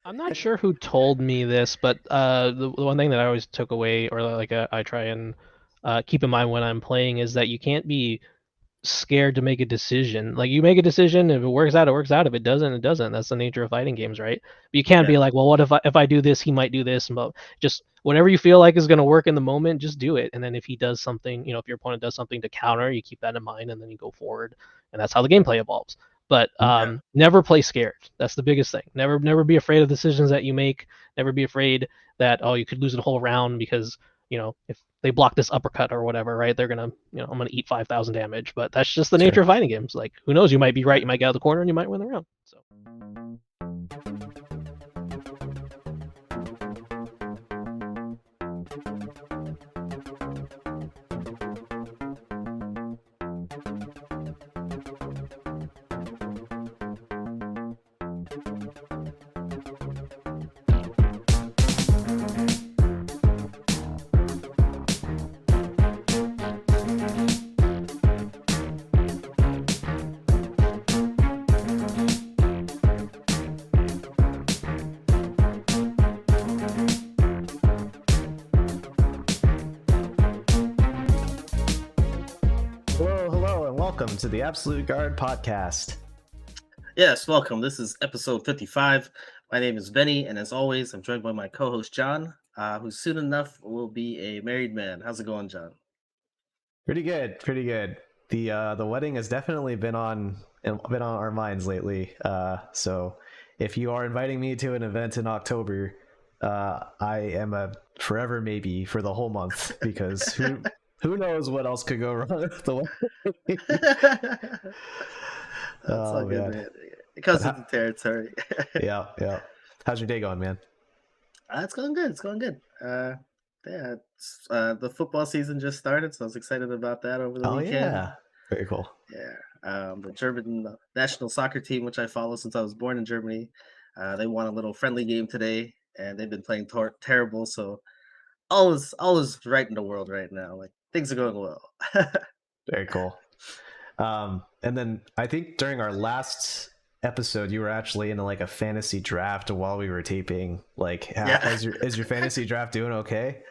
I'm not sure who told me this, but the one thing that I always took away, or like I try and keep in mind when I'm playing, is that you can't be scared to make a decision. Like you make a decision, if it works out, it works out. If it doesn't, it doesn't. That's the nature of fighting games, right? But you can't Yeah, be like, well, what if I do this, he might do this, but just whatever you feel like is going to work in the moment, just do it. And then if he does something, if your opponent does something to counter, you keep that in mind, and then you go forward, and that's how the gameplay evolves. But yeah, never play scared. That's the biggest thing. Never be afraid of decisions that you make. Never be afraid that you could lose a whole round because if they block this uppercut or whatever, right? They're gonna, I'm gonna eat 5,000 damage. But that's just the nature sure. of fighting games. Like, who knows? You might be right. Yeah. You might get out of the corner and you might win the round. So. Hello, hello, and welcome to the Absolute Guard podcast. Yes, welcome. This is episode 55. My name is Benny, and as always, I'm joined by my co-host John, who soon enough will be a married man. How's it going, John? Pretty good, pretty good. The wedding has definitely been on our minds lately. So if you are inviting me to an event in October, I am a forever maybe for the whole month because who knows what else could go wrong with the wedding. That's all Oh good, man. man. It comes But with the territory. yeah, yeah. How's your day going, man? It's going good. It's going good. Yeah, the football season just started, so I was excited about that over the Oh weekend. yeah. Very cool. Yeah, the German national soccer team, which I follow since I was born in Germany, they won a little friendly game today, and they've been playing terrible. So all is right in the world right now. Like things are going well. Very cool. And then I think during our last episode, you were actually in like a fantasy draft while we were taping. Like, Yeah. is your fantasy draft doing okay?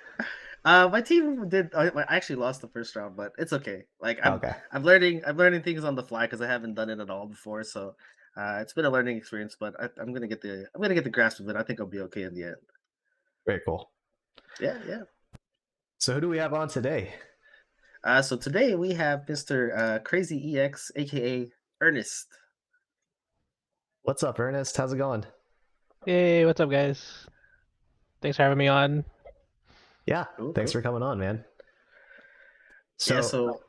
My team did. I actually lost the first round, but it's okay. Like I'm, Okay, I'm learning. I'm learning things on the fly because I haven't done it at all before. So it's been a learning experience. But I'm gonna get the grasp of it. I think I'll be okay in the end. very cool. Yeah, yeah. So who do we have on today? So today we have Mr. Crazy EX, aka Ernest. What's up, Ernest? How's it going? Hey, what's up, guys? Thanks for having me on. Yeah, Cool, thanks cool. for coming on, man. Yeah. So So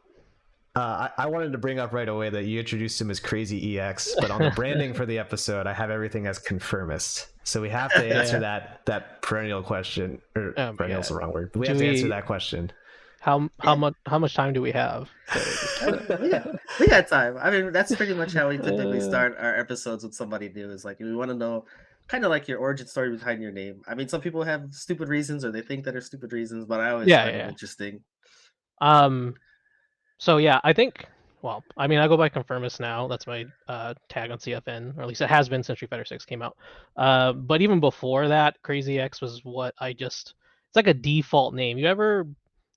I wanted to bring up right away that you introduced him as Crazy EX, but on the branding for the episode, I have everything as Confirmest. So we have to answer Yeah. that perennial question, or Oh my perennial is god. the wrong word. But we have Do to answer we? that question. yeah, How much time do we have? To just. we got time. I mean, that's pretty much how we typically Uh, start our episodes with somebody new. Is like we want to know kind of like your origin story behind your name. I mean, some people have stupid reasons or they think that are stupid reasons, but I always yeah, find them yeah. interesting. Um. So yeah, I think. Well, I mean, I go by Confirmest now. That's my tag on CFN, or at least it has been since Street Fighter 6 came out. But even before that, Crazy X was what I just. It's like a default name. You ever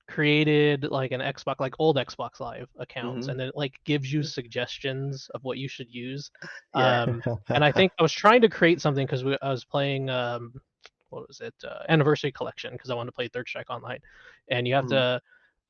created like an Xbox, like old Xbox Live accounts, Hmm. and then it like gives you suggestions of what you should use. Yeah. And I think I was trying to create something because I was playing what was it, Anniversary Collection, because I wanted to play Third Strike Online, and you have Mhm. to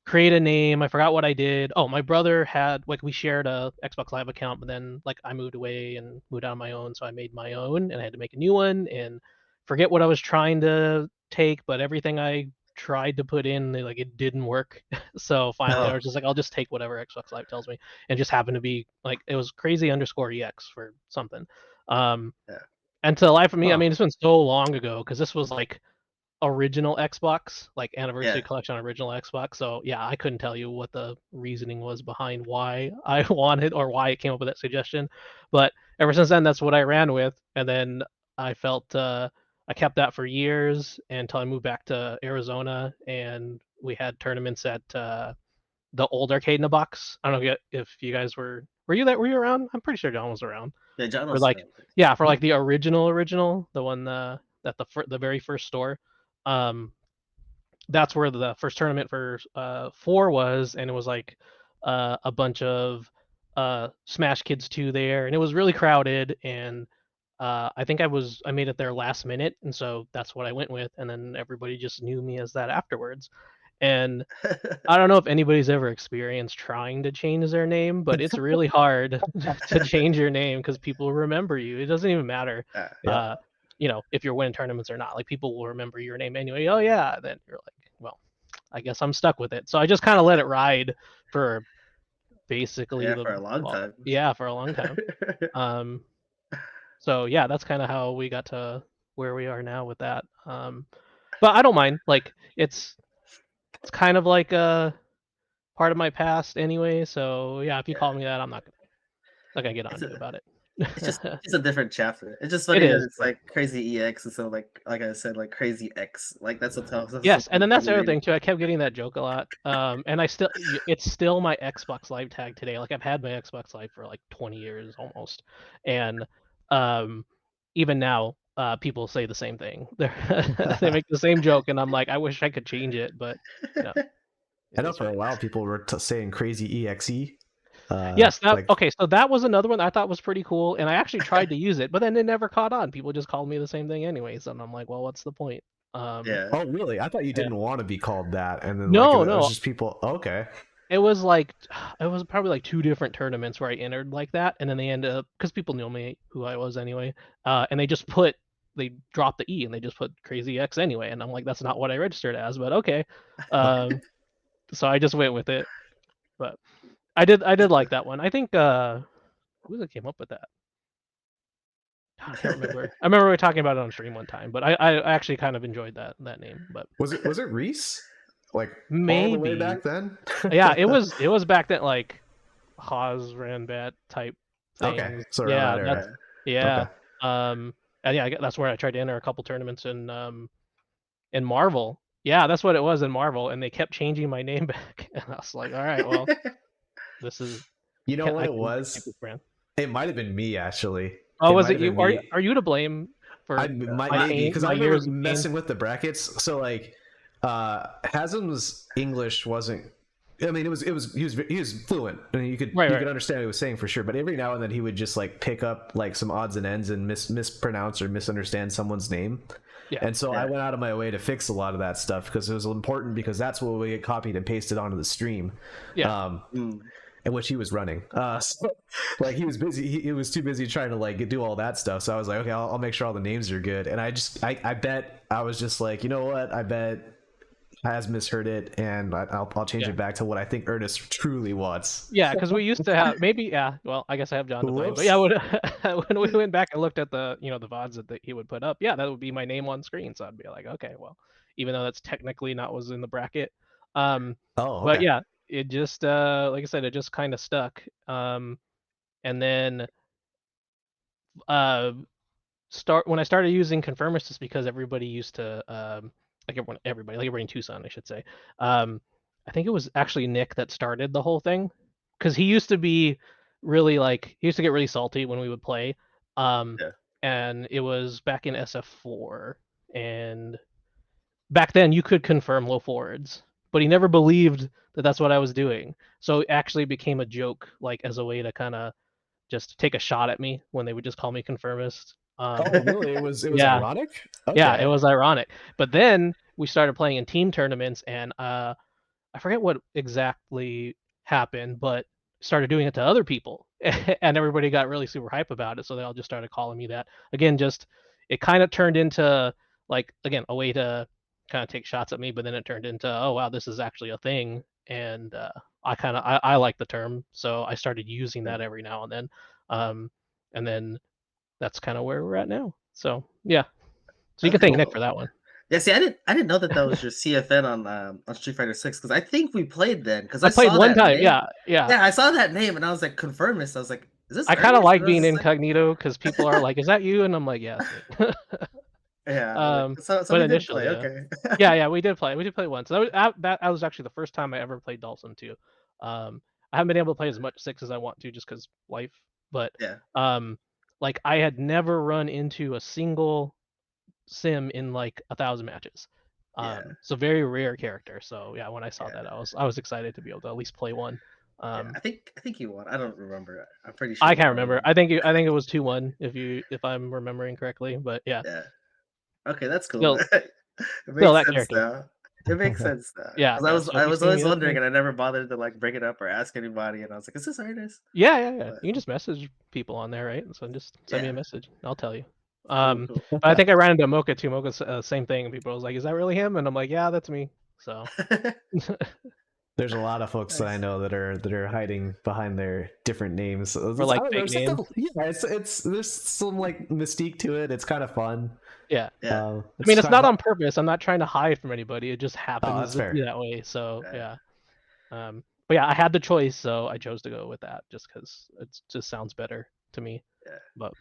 create a name. I forgot what I did. Oh, my brother had, like, we shared a Xbox Live account, but then like I moved away and moved out on my own, so I made my own and I had to make a new one and forget what I was trying to take, but everything I tried to put in, like, it didn't work. So finally I Oh, was just like, I'll just take whatever Xbox Live tells me, and just happened to be like, it was crazy underscore EX for something. Um, yeah. and to the life of me, I Huh. mean, it's been so long ago because this was like original Xbox, like Yeah. Anniversary Collection original Xbox. So yeah, I couldn't tell you what the reasoning was behind why I wanted or why it came up with that suggestion. But ever since then, that's what I ran with. And then I felt I kept that for years until I moved back to Arizona and we had tournaments at the old arcade in a box. I don't know if you guys were you around? I'm pretty sure John was around. Yeah, John For was like for like the original, the one that the very first store. That's where the first tournament for 4 was, and it was like a bunch of Smash Kids 2 there, and it was really crowded. And I think I made it there last minute, and so that's what I went with. And then everybody just knew me as that afterwards. And I don't know if anybody's ever experienced trying to change their name, but it's really hard to change your name because people remember you. It doesn't even matter, Yeah. if you're winning tournaments or not. Like, people will remember your name anyway. Oh yeah, then you're like, well, I guess I'm stuck with it. So I just kind of let it ride for basically for a long time. Yeah, for a long time. So yeah, that's kind of how we got to where we are now with that. But I don't mind. Like, it's kind of like a part of my past anyway. So yeah, if you call me that, I'm not gonna get on It's you a, about it. it's just a different chapter. It's just It funny that is, it's but like Crazy EX instead of like I said, like Crazy X. Like that's a yes, and then that's the other funny thing name. too. I kept getting that joke a lot. And it's still my Xbox Live tag today. Like, I've had my Xbox Live for like 20 years almost, and even now, people say the same thing. They make the same joke, and I'm like, I wish I could change it, but no. I know for a while people were saying crazy EXE. Yes. Like, Okay. So that was another one I thought was pretty cool, and I actually tried to use it, but then it never caught on. People just called me the same thing anyways, and I'm like, well, what's the point? Yeah. oh really? I thought you Yeah. didn't want to be called that, and then No, it was no. just people. Okay. It was like, it was probably like 2 different tournaments where I entered like that, and then they ended up, because people knew me who I was anyway, and they dropped the E and they just put Crazy X anyway, and I'm like, that's not what I registered as, but okay. So I just went with it, but I did like that one. I think who was it came up with that? I can't remember. I remember we were talking about it on stream one time, but I actually kind of enjoyed that name. But Was it Reese? Like all the way maybe, back then? yeah, it was back then, like Haas Ranbat type things. Okay, so around Yeah, that era. yeah. Okay. And yeah, that's where I tried to enter a couple tournaments in Marvel. Yeah, that's what it was in Marvel, and they kept changing my name back, and I was like, all right, well, this is. You know what I it keep was? this brand. It might have been me actually. Oh, It was might it have you? been me. Are you to blame for my Maybe pain, because I my remember years of pain? messing with the brackets. So like, Hasm's English wasn't. I mean, he was fluent, and you could Right. understand what he was saying for sure. But every now and then he would just like pick up like some odds and ends and mispronounce or misunderstand someone's name. Yeah. And so I went out of my way to fix a lot of that stuff because it was important, because that's what we get copied and pasted onto the stream. Yeah. In which he was running. So, like, he was busy. He was too busy trying to like do all that stuff. So I was like, okay, I'll make sure all the names are good. And I bet I was just like, you know what? I bet has misheard it, and I'll change it back to what I think Ernest truly wants. Yeah, because we used to have well, I guess I have John to blame, but yeah, when we went back and looked at the the VODs that he would put up, yeah, that would be my name on screen. So I'd be like, okay, well, even though that's technically not was in the bracket, okay. But yeah, it just like I said, it just kind of stuck. And then when I started using Confirmest, just because everybody used to like everybody in Tucson, I should say. I think it was actually Nick that started the whole thing, because he used to be really he used to get really salty when we would play. And it was back in SF4, and back then you could confirm low forwards, but he never believed that that's what I was doing. So it actually became a joke, like as a way to kind of just take a shot at me when they would just call me Confirmist. Oh, really? It was ironic? Okay. Yeah, it was ironic. But then we started playing in team tournaments, and I forget what exactly happened, but started doing it to other people, and everybody got really super hype about it. So they all just started calling me that. Again, just it kind of turned into again a way to kind of take shots at me, but then it turned into, oh wow, this is actually a thing, and I like the term, so I started using that every now and then, and then that's kind of where we're at now. So yeah, so you can thank Nick for that one. Yeah, see, I didn't know that was your CFN on Street Fighter 6, because I think we played then. Because I played saw one that time. name. Yeah. I saw that name and I was like, Confirmist. I was like, is this? I kind of Ernest? like And I was being just like, incognito, because people are like, "Is that you?" And I'm like, "Yeah." It's me." yeah. So But we did initially, play. yeah. Okay. Yeah, we did play. We did play once. That was actually the first time I ever played Dawson too. I haven't been able to play as much 6 as I want to, just because life. But Yeah. like I had never run into a single sim in like 1,000 matches. Yeah. So very rare character. So yeah, when I saw Yeah. that, I was excited to be able to at least play one. Yeah, I think you won. I don't remember. I'm pretty sure I you can't probably remember. won. I think it was 2-1 if I'm remembering correctly. But yeah, Yeah. Okay, that's cool. still It still makes that sense character. now. It makes sense now. Yeah, Because yeah. So if I you was see me always this wondering, way, and I never bothered to like bring it up or ask anybody. And I was like, "Is this Ernest?" yeah. But You can just message people on there, right? So just send me a yeah, message. I'll tell you. cool, cool. But I think I ran into Mocha too. Mocha's same thing. And people was like, "Is that really him?" And I'm like, "Yeah, that's me." So There's a lot of folks that I Nice. know that are hiding behind their different names. So or I like don't know, fake names. it's there's some like mystique to it. It's kind of fun. Yeah. Yeah. I mean, it's kind of not fun. on purpose. I'm not trying to hide from anybody. It just Oh, happens that's to be fair. that way. So Right. yeah. But yeah, I had the choice, so I chose to go with that just because it just sounds better to me. Yeah. But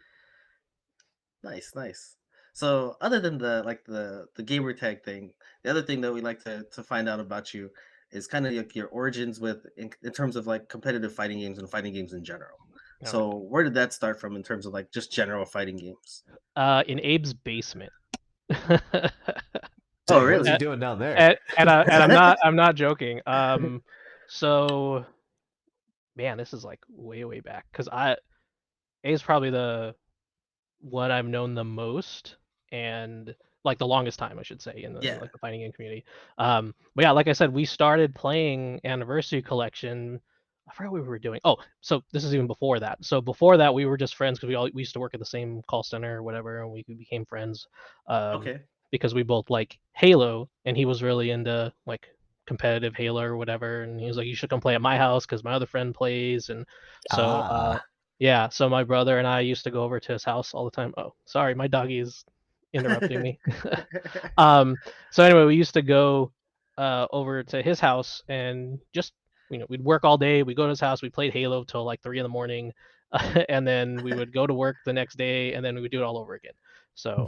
Nice, nice. So other than the gamer tag thing, the other thing that we like to find out about you is kind of like your origins in terms of like competitive fighting games and fighting games in general. all right. So where did that start from in terms of like just general fighting games? In Abe's basement. Oh, Dang, what is he and, really? doing down there? and I'm not joking. So man, this is like way back because Abe's probably the what I've known the most and like the longest time, I should say, in the Yeah. like the fighting game community. But yeah, like I said, we started playing Anniversary Collection. I forgot what we were doing. Oh, so this is even before that. So before that, we were just friends because we used to work at the same call center or whatever, and we became friends. Um, Okay. because we both like Halo, and he was really into like competitive Halo or whatever, and he was like, "You should come play at my house because my other friend plays." And so Ah. yeah, so my brother and I used to go over to his house all the time. Oh, sorry, my doggy is interrupting me. So anyway, we used to go over to his house and just we'd work all day. We'd go to his house. We played Halo till like 3 in the morning, and then we would go to work the next day, and then we would do it all over again. So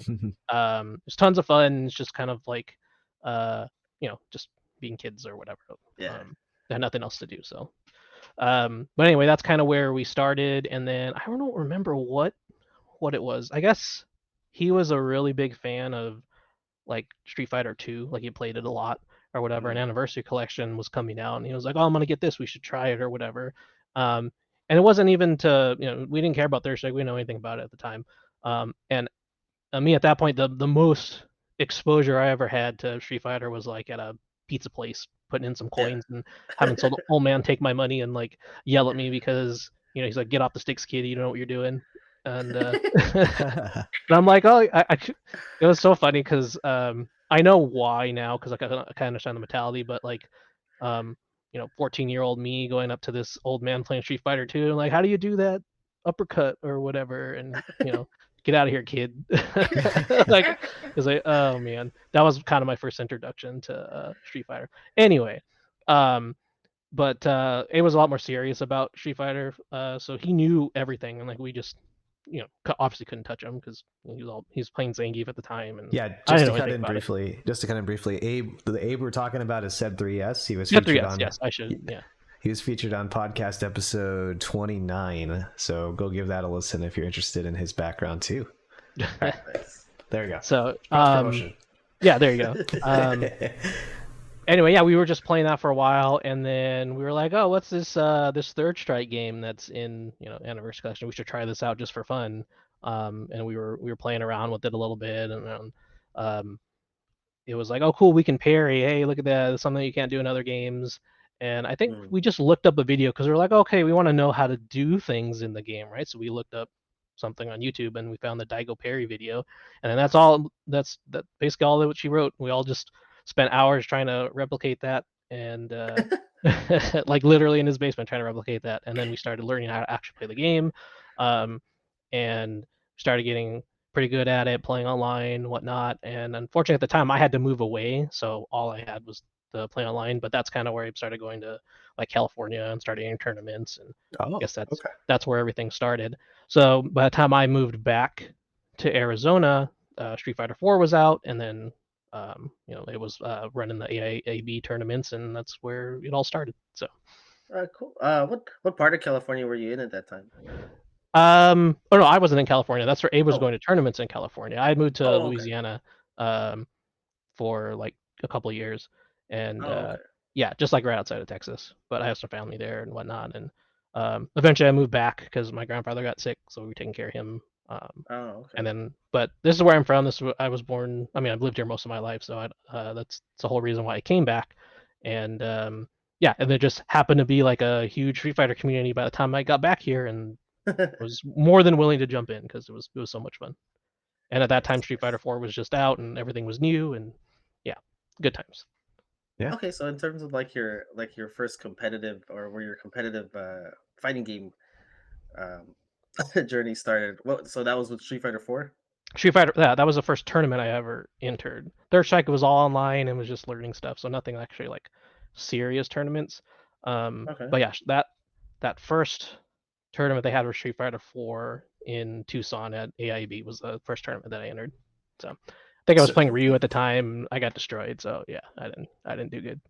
it's tons of fun. It's just kind of like just being kids or whatever. Yeah. They had nothing else to do, so. But anyway, that's kind of where we started, and then I don't remember what it was. I guess he was a really big fan of like Street Fighter 2, like he played it a lot or whatever. An Mm. Anniversary Collection was coming out, and he was like, "Oh, I'm gonna get this. We should try it or whatever." And it wasn't even to we didn't care about Third Strike. We didn't know anything about it at the time. And me at that point, the most exposure I ever had to Street Fighter was like at a pizza place, putting in some Yeah. coins and having some old man take my money and like yell at me because he's like, "Get off the sticks, kid! You don't know what you're doing." And and I'm like, "Oh, it was so funny because I know why now because I kind of understand the mentality, but like 14-year-old me going up to this old man playing Street Fighter 2 and like, how do you do that uppercut or whatever? And get out of here, kid. Like, it's like, oh man, that was kind of my first introduction to Street Fighter. Anyway, but it was a lot more serious about Street Fighter, so he knew everything, and like we just, obviously couldn't touch him because he was playing Zangief at the time, and Yeah, I just didn't to know cut anything in about it. briefly, the Abe we're talking about is Seb 3S. He was Yeah, featured 3S, on yes, I should, yeah. he was featured on podcast episode 29. So go give that a listen if you're interested in his background too. All right, Nice. there you go. So, Cross promotion. yeah, there you go. Anyway, yeah, we were just playing that for a while, and then we were like, "Oh, what's this Third Strike game that's in Anniversary Collection? We should try this out just for fun." And we were playing around with it a little bit, and it was like, "Oh, cool, we can parry. Hey, look at that! That's something you can't do in other games." And I think Mm. we just looked up a video because we were like, "Okay, we want to know how to do things in the game, right?" So we looked up something on YouTube, and we found the Daigo Parry video, and then that's all. That's basically all that she wrote. We all just spent hours trying to replicate that, and like literally in his basement trying to replicate that. And then we started learning how to actually play the game, um, and started getting pretty good at it, playing online, whatnot. And unfortunately, at the time, I had to move away, so all I had was the play online. But that's kind of where I started going to like California and started getting tournaments, and I Oh, guess okay. that's where everything started. So by the time I moved back to Arizona, Street Fighter 4 was out, and then it was running the AAB tournaments, and that's where it all started. So Cool. What part of California were you in at that time? Oh no, I wasn't in California. That's where Abe was Oh. going to tournaments in California. I had moved to Oh, okay. Louisiana for like a couple of years, and Oh, okay. yeah, just like right outside of Texas. But I have some family there and whatnot, and eventually I moved back because my grandfather got sick, so we were taking care of him. Oh, okay. And then, but this is where I'm from. I was born. I mean, I've lived here most of my life, so that's the whole reason why I came back. And yeah, and there just happened to be like a huge Street Fighter community by the time I got back here, and was more than willing to jump in because it was so much fun. And at that time, Street Fighter 4 was just out, and everything was new, and yeah, good times. Yeah. Okay, so in terms of like your first competitive or where your competitive fighting game um journey started, what so that was with Street Fighter 4? Street Fighter, yeah, that was the first tournament I ever entered. Third Strike was all online and was just learning stuff, so nothing actually like serious tournaments. Okay. But yeah, that first tournament they had with Street Fighter 4 in Tucson at AIB was the first tournament that I entered. So I think I was So- playing Ryu at the time. I got destroyed, so yeah, I didn't do good.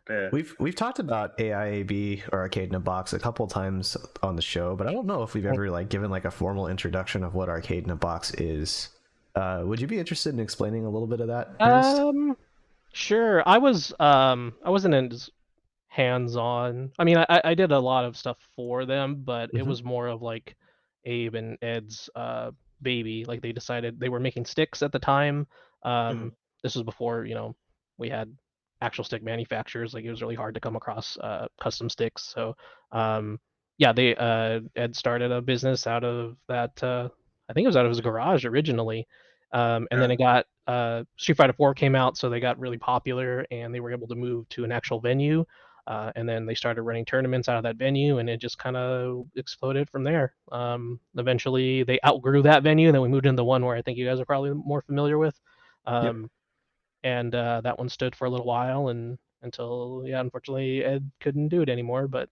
Yeah. We've talked about AIAB or Arcade in a Box a couple times on the show, but I don't know if we've ever like given like a formal introduction of what Arcade in a Box is. Would you be interested in explaining a little bit of that, Ernest? Sure. I wasn't as hands-on. I mean, I did a lot of stuff for them, but it Mhm. was more of like Abe and Ed's baby. Like they decided they were making sticks at the time. Mhm. This was before, we had actual stick manufacturers. Like it was really hard to come across custom sticks. So yeah, they Ed started a business out of that I think it was out of his garage originally. And then Yeah. it got Street Fighter 4 came out, so they got really popular and they were able to move to an actual venue. And then they started running tournaments out of that venue, and it just kind of exploded from there. Eventually, they outgrew that venue, and then we moved into the one where I think you guys are probably more familiar with. Yep. And that one stood for a little while, and until yeah, unfortunately, Ed couldn't do it anymore. But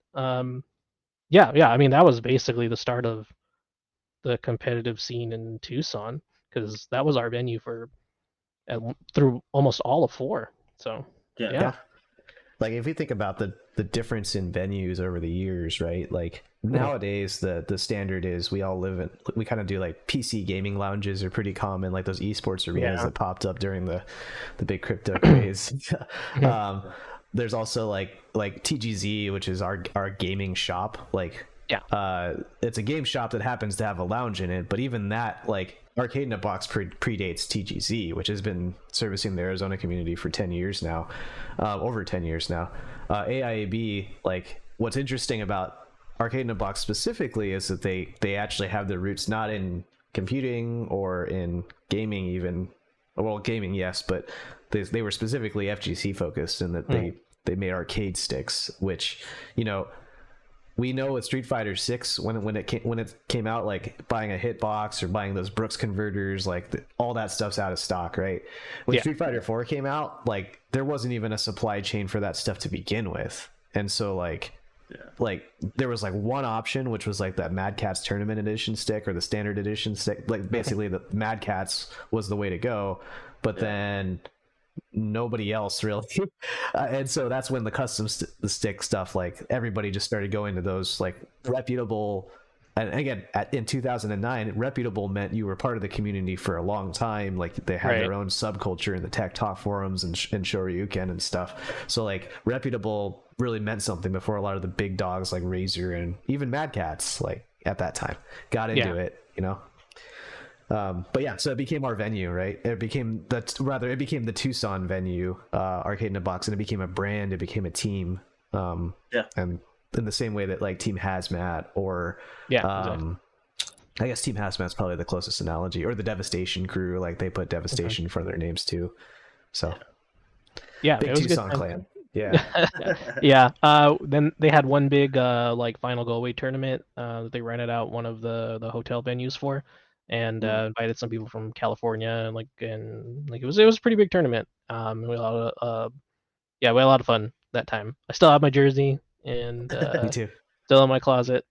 yeah. I mean, that was basically the start of the competitive scene in Tucson because that was our venue for through almost all of 4. So Yeah. yeah. Yeah. Like if you think about the difference in venues over the years, right? Like nowadays the standard is we kind of do like PC gaming lounges are pretty common, like those esports arenas that popped up during the big crypto craze. There's also like TGZ, which is our gaming shop. Like it's a game shop that happens to have a lounge in it, but even that, like Arcade in a Box predates TGZ, which has been servicing the Arizona community for 10 years now, over 10 years now. AIAB, like what's interesting about Arcade in a Box specifically is that they actually have their roots not in computing or in gaming even. Well, gaming, yes, but they were specifically FGC focused in that they made arcade sticks, which, we know with Street Fighter 6 when it came out, like buying a hitbox or buying those Brooks converters, like all that stuff's out of stock, right? When Street Fighter 4 came out, like there wasn't even a supply chain for that stuff to begin with, and so like there was like one option, which was like that Mad Catz Tournament Edition stick or the Standard Edition stick. Like basically the Mad Catz was the way to go, but then nobody else really. And so that's when the custom stick stuff, like everybody just started going to those like reputable. And again, in 2009, reputable meant you were part of the community for a long time. Like they had their own subculture in the tech talk forums and Shoryuken and stuff. So like reputable really meant something before a lot of the big dogs like Razer and even Mad Catz, like at that time, got into it, but yeah, so it became our venue, right? It became the Tucson venue, Arcade in a Box, and it became a brand, it became a team. And in the same way that like Team Hazmat or exactly. I guess Team Hazmat's probably the closest analogy, or the Devastation crew, like they put Devastation in front of their names too. So yeah, big it was Tucson good. clan. Yeah. Yeah. Then they had one big like final go away tournament that they rented out one of the hotel venues for, and invited some people from California, and it was a pretty big tournament. We had we had a lot of fun that time. I still have my jersey and Me too. still in my closet.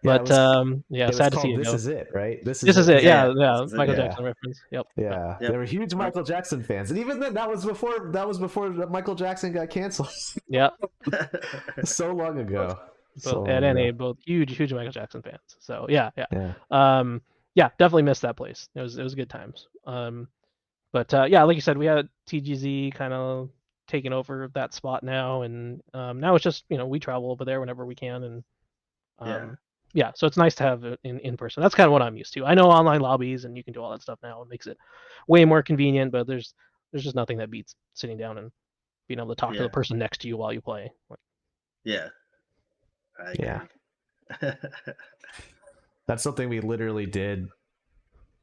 But it sad was to see called it This go. Is It, right? This is it. Yeah. Michael Yeah. Jackson reference. Yep. Yeah, they were huge Michael Jackson fans, and even then, that was before Michael Jackson got canceled. Yeah. So long ago. both So Ed long and ago. Abe, both huge Michael Jackson fans. So yeah. Yeah. Yeah, definitely missed that place. It was good times. But yeah, like you said, we had TGZ kind of taking over that spot now, and now it's just we travel over there whenever we can, and Yeah. yeah, so it's nice to have it in person. That's kind of what I'm used to. I know online lobbies and you can do all that stuff now. It makes it way more convenient, but there's just nothing that beats sitting down and being able to talk to the Yeah. person next to you while you play. Yeah. I Yeah. agree. That's something we literally did.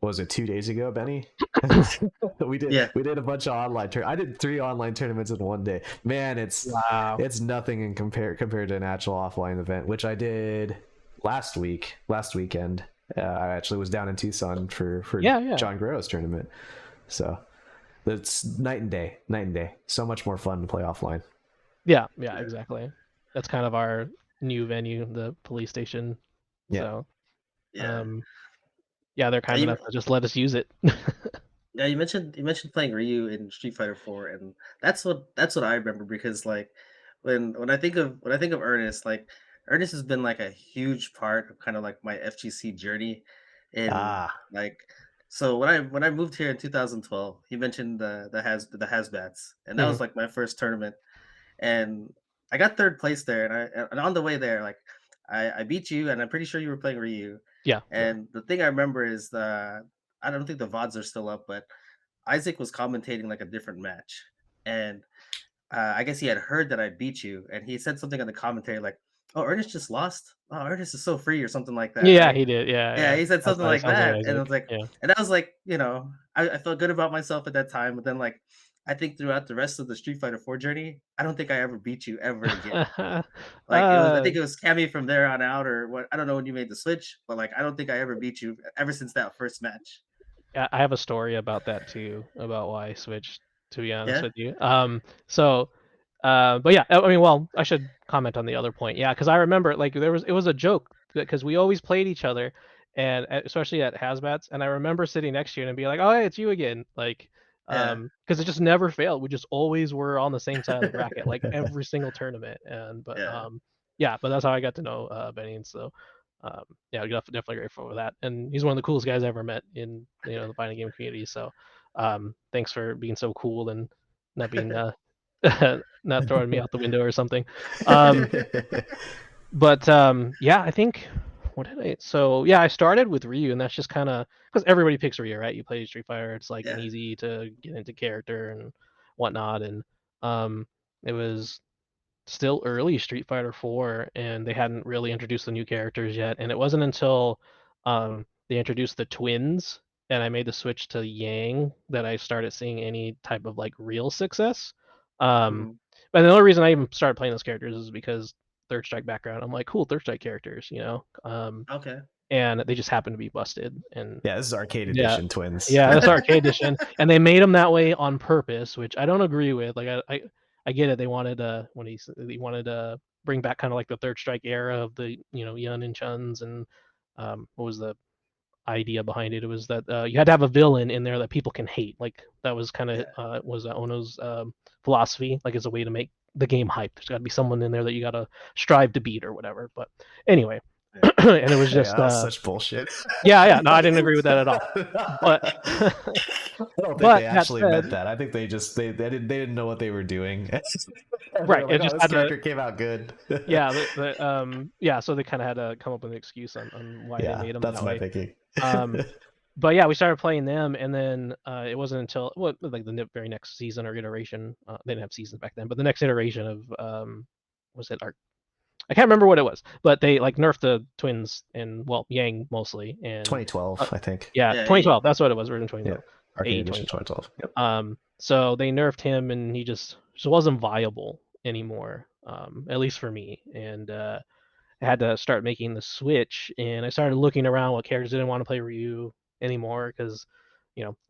What was it 2 days ago, Benny? we did Yeah. we did a bunch of online I did 3 online tournaments in one day. Man, Wow. it's nothing in compared to an actual offline event, which I did last weekend. I actually was down in Tucson for Yeah. John Guerrero's tournament. So it's night and day. So much more fun to play offline. Yeah, exactly. That's kind of our new venue, the police station. Yeah. So Yeah. yeah, they're kind enough to just let us use it. Yeah, you mentioned playing Ryu in Street Fighter 4, and that's what I remember because like when I think of Ernest, like Ernest has been like a huge part of kind of like my FGC journey, and Ah. like so when I moved here in 2012, he mentioned the Hasbats, and that Mhm. was like my first tournament, and I got third place there, and on the way there, like I beat you, and I'm pretty sure you were playing Ryu, Yeah. and the thing I remember is I don't think the VODs are still up, but Isaac was commentating like a different match, and I guess he had heard that I beat you, and he said something on the commentary like, "Oh, Ernest just lost. Oh, Ernest is so free," or something like that, Yeah, right? he did. Yeah, Yeah. he said That's something why it like sounds like that, and I Isaac. was like, Yeah. and I was like, I felt good about myself at that time, but then like, I think throughout the rest of the Street Fighter 4 journey, I don't think I ever beat you ever again. Like I uh, think it was Cammy from there on out, or what? I don't know when you made the switch, but like, I don't think I ever beat you ever since that first match. I have a story about that too, about why I switched, to be honest Yeah, with you. So, but yeah, I mean, well, I should comment on the other point. Yeah, because I remember like it was a joke because we always played each other, and especially at Hazbats, and I remember sitting next to you and be like, oh, hey, it's you again, like, yeah, because it just never failed. We just always were on the same side of the bracket, like every single tournament, and yeah. yeah, but that's how I got to know Benny, and so yeah, definitely grateful for that. And he's one of the coolest guys I ever met in the fighting game community. So thanks for being so cool and not being not throwing me out the window or something. Um, but yeah, I think what did I? So yeah, I started with Ryu, and that's just kind of because everybody picks Ryu, right? You play Street Fighter, it's like an Yeah. easy to get into character and whatnot, and it was still early Street Fighter 4, and they hadn't really introduced the new characters yet. And it wasn't until they introduced the twins and I made the switch to Yang that I started seeing any type of like real success. Um, Mhm. but the only reason I even started playing those characters is because Third Strike background. I'm like, cool, Third Strike characters. Okay. And they just happened to be busted. And Yeah, this is arcade yeah, edition twins. yeah, that's arcade edition, and they made them that way on purpose, which I don't agree with. Like I get it. They wanted he wanted to bring back kind of like the Third Strike era of the Yun and Chuns, and what was the idea behind it? It was that you had to have a villain in there that people can hate. Like that was kind of Yeah. was Ono's philosophy. Like as a way to make the game hype. There's got to be someone in there that you got to strive to beat or whatever. But anyway, Yeah. and it was Yeah, just that was such bullshit. yeah. No, I didn't agree with that at all. But I don't think but they that actually said, meant that. I think they just they didn't know what they were doing. They right, were it like, oh, just this had to character came out good. yeah, yeah, so they kind of had to come up with an excuse on why they Yeah, made them that's that my way. thinking. But yeah, we started playing them, and then it wasn't until like the very next season or iteration. They didn't have seasons back then, but the next iteration of was it Arc? I can't remember what it was, but they like nerfed the twins and well Yang mostly, and 2012, I think. yeah, Yeah. 2012. That's what it was. We're in Yeah, 2012. arcade AE edition 2012. 2012. Yep. So they nerfed him, and he just wasn't viable anymore. At least for me, and I had to start making the switch, and I started looking around what characters didn't want to play Ryu anymore because,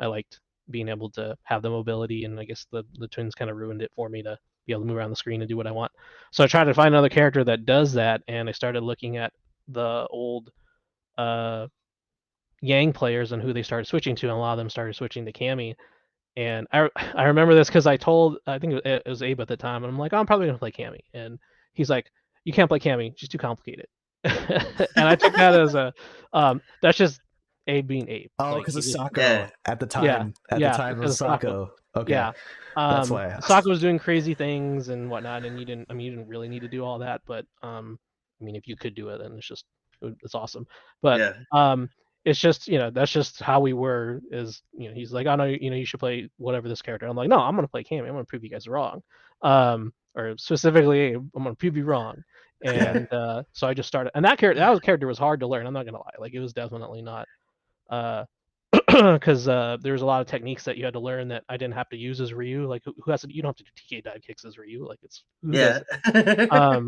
I liked being able to have the mobility, and I guess the twins kind of ruined it for me to be able to move around the screen and do what I want. So I tried to find another character that does that, and I started looking at the old uh, Yang players and who they started switching to, and a lot of them started switching to Cammy. And I remember this because I think it was Abe at the time, and I'm like, oh, I'm probably gonna play Cammy, and he's like, you can't play Cammy, she's too complicated. And I took that as a that's just Abe being Abe. Oh, Like because of he just Sako Yeah. at the yeah time. At the yeah time of because of Sako. Sako. Okay. Yeah. That's why I asked. Sako was doing crazy things and whatnot, and you didn't really need to do all that, but I mean, if you could do it, then it's awesome. But Yeah. it's just that's just how we were. Is he's like, oh no, you should play whatever this character. I'm like, no, I'm gonna play Cammy. I'm gonna prove you guys wrong. Or specifically, I'm gonna prove you wrong. And so I just started, and that character was hard to learn. I'm not gonna lie, like it was definitely not. Because there was a lot of techniques that you had to learn that I didn't have to use as Ryu. Like who has to? You don't have to do TK dive kicks as Ryu. Like it's who does Yeah.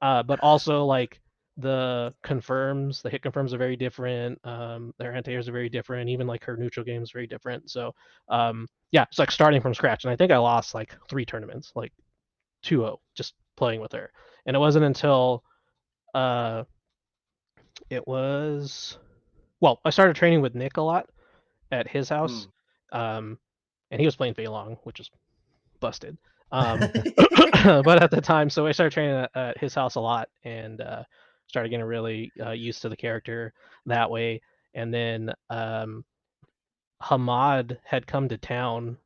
it? But also like the hit confirms are very different. Their anti-airs are very different. Even like her neutral game is very different. So yeah, it's like starting from scratch. And I think I lost like 3 tournaments, like 2-0, just playing with her. And it wasn't until it was I started training with Nick a lot at his house. And he was playing Fei Long, which is busted. But at the time, so I started training at his house a lot and started getting really used to the character that way. And then Hamad had come to town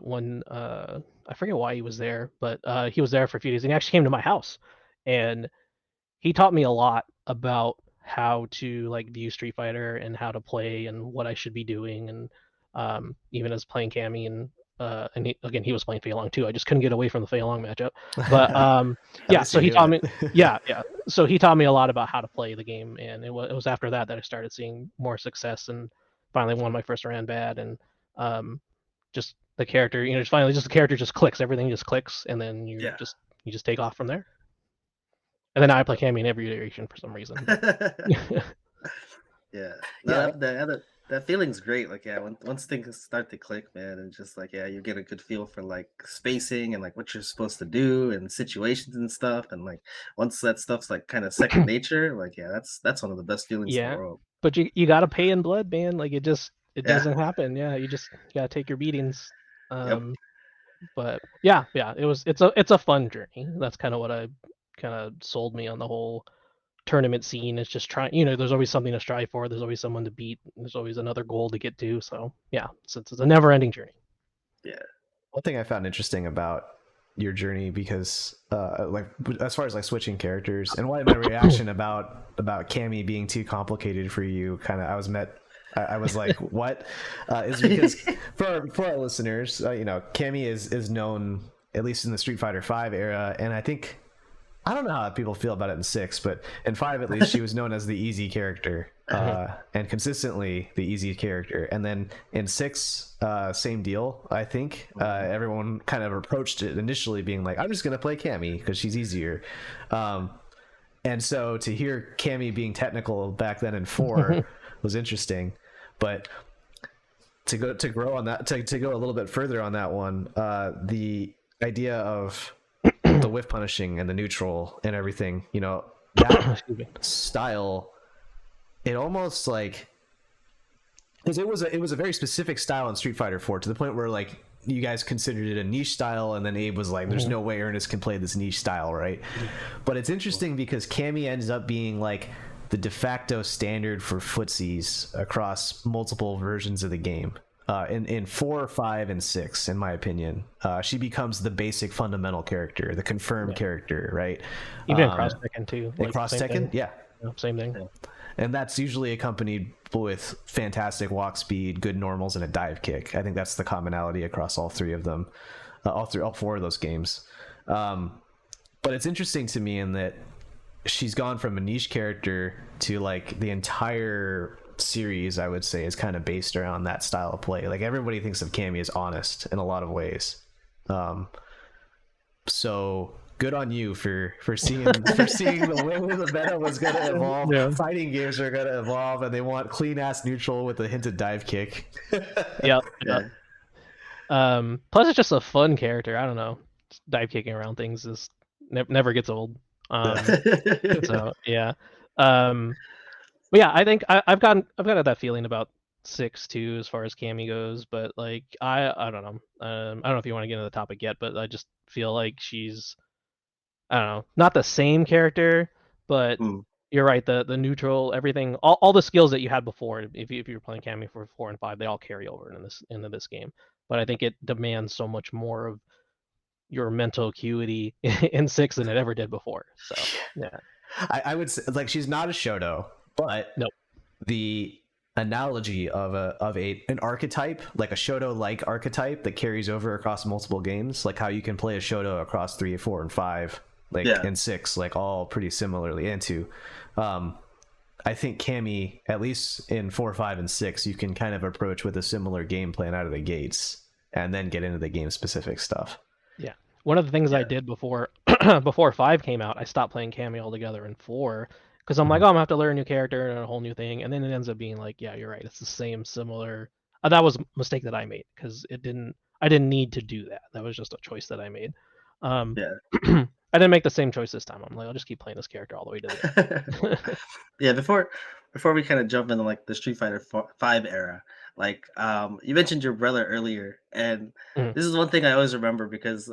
when I forget why he was there, but he was there for a few days, and he actually came to my house, and he taught me a lot about how to like view Street Fighter and how to play and what I should be doing, and even as playing Cammy and he was playing Fei Long too. I just couldn't get away from the Fei Long matchup. But yeah, so he taught me. Yeah. So he taught me a lot about how to play the game, and it was after that I started seeing more success and finally won my first round bad, and just the character, just finally just the character just clicks. Everything just clicks, and then you just take off from there. And then I play Cammy in every iteration for some reason. Yeah. No, that feeling's great. Like, yeah, once things start to click, man, and just like, yeah, you get a good feel for like spacing and like what you're supposed to do and situations and stuff. And like once that stuff's like kind of second nature, like yeah, that's one of the best feelings in the world. But you gotta pay in blood, man. Like it Yeah. doesn't happen. Yeah, you gotta take your beatings. Yep. But yeah, it's a fun journey. That's kind of what I kind of sold me on the whole tournament scene. It's just trying, there's always something to strive for. There's always someone to beat. There's always another goal to get to. So yeah, it's a never-ending journey. Yeah. One thing I found interesting about your journey, because like as far as like switching characters, and why my reaction about Cammy being too complicated for you, kind of I was like, what? Is because for our listeners, Cammy is known, at least in the Street Fighter V era, and I don't know how people feel about it in 6, but in 5 at least, she was known as the easy character, and consistently the easy character. And then in 6, same deal. I think everyone kind of approached it initially being like, I'm just gonna play Cammy because she's easier. And so to hear Cammy being technical back then in 4 was interesting. But to grow on that, to go a little bit further on that one, the idea of the whiff punishing and the neutral and everything, that style, it almost like, because it was a very specific style in Street Fighter 4, to the point where like you guys considered it a niche style, and then Abe was like, there's no way Ernest can play this niche style, right? But it's interesting because Cammy ends up being like the de facto standard for footsies across multiple versions of the game. In 4, 5, and 6, in my opinion, she becomes the basic fundamental character, the confirmed character, right? Even Cross Tekken too. Like Cross Tekken, yeah, same thing. Yeah. And that's usually accompanied with fantastic walk speed, good normals, and a dive kick. I think that's the commonality across all 3 of them, all 4 of those games. But it's interesting to me in that she's gone from a niche character to like the entire series, I would say, is kind of based around that style of play. Like everybody thinks of Cammy as honest in a lot of ways. So good on you for seeing the way the meta was going to evolve. Yeah. Fighting games are going to evolve, and they want clean ass neutral with a hint of dive kick. Yep. Plus, it's just a fun character. I don't know, dive kicking around things is never gets old. So yeah. But yeah, I think I've got that feeling about 6 too, as far as Cammy goes. But like I don't know. I don't know if you want to get into the topic yet, but I just feel like she's I don't know, not the same character, but Mm. you're right. The neutral, everything, all the skills that you had before, if you were playing Cammy for 4 and 5, they all carry over into this game. But I think it demands so much more of your mental acuity in 6 than it ever did before. So yeah, I would say, like, she's not a Shoto, but nope. the analogy of an archetype, like a Shoto like archetype that carries over across multiple games, like how you can play a Shoto across 3, 4, and 5, like Yeah. and 6, like all pretty similarly into. I think Cammy, at least in 4, 5, and 6, you can kind of approach with a similar game plan out of the gates, and then get into the game specific stuff. Yeah, one of the things I Yeah. did before before 5 came out, I stopped playing Cammy altogether in 4 because I'm like, Mhm. oh, I'm gonna have to learn a new character and a whole new thing, and then it ends up being like, yeah, you're right, it's the same similar. That was a mistake that I made because I didn't need to do that. That was just a choice that I made. Um, Yeah. I didn't make the same choice this time. I'm like, I'll just keep playing this character all the way to the end. Yeah, before we kind of jump into like the Street Fighter 5 era, like you mentioned your brother earlier, and Mhm. this is one thing I always remember because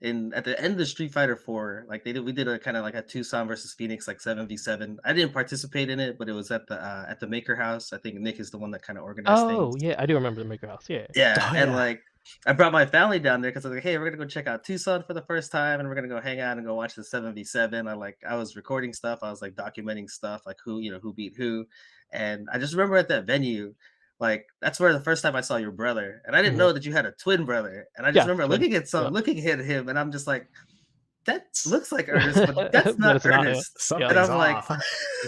in at the end of Street Fighter 4, like we did a kind of like a Tucson versus Phoenix like 7v7. I didn't participate in it, but it was at the Maker House. I think Nick is the one that kind of organized things. Oh yeah, I do remember the Maker House. Yeah. Yeah, Oh and yeah, like I brought my family down there because I was like, hey, we're gonna go check out Tucson for the first time, and we're gonna go hang out and go watch the 7v7. I was recording stuff, I was like documenting stuff, like who beat who, and I just remember at that venue, like that's where the first time I saw your brother, and I didn't Mhm. know that you had a twin brother, and I just Yeah, remember twin. Yep. looking at him, and I'm just like, that looks like Ernest, but that's But not it's not him. Ernest, and something's I'm like, off. and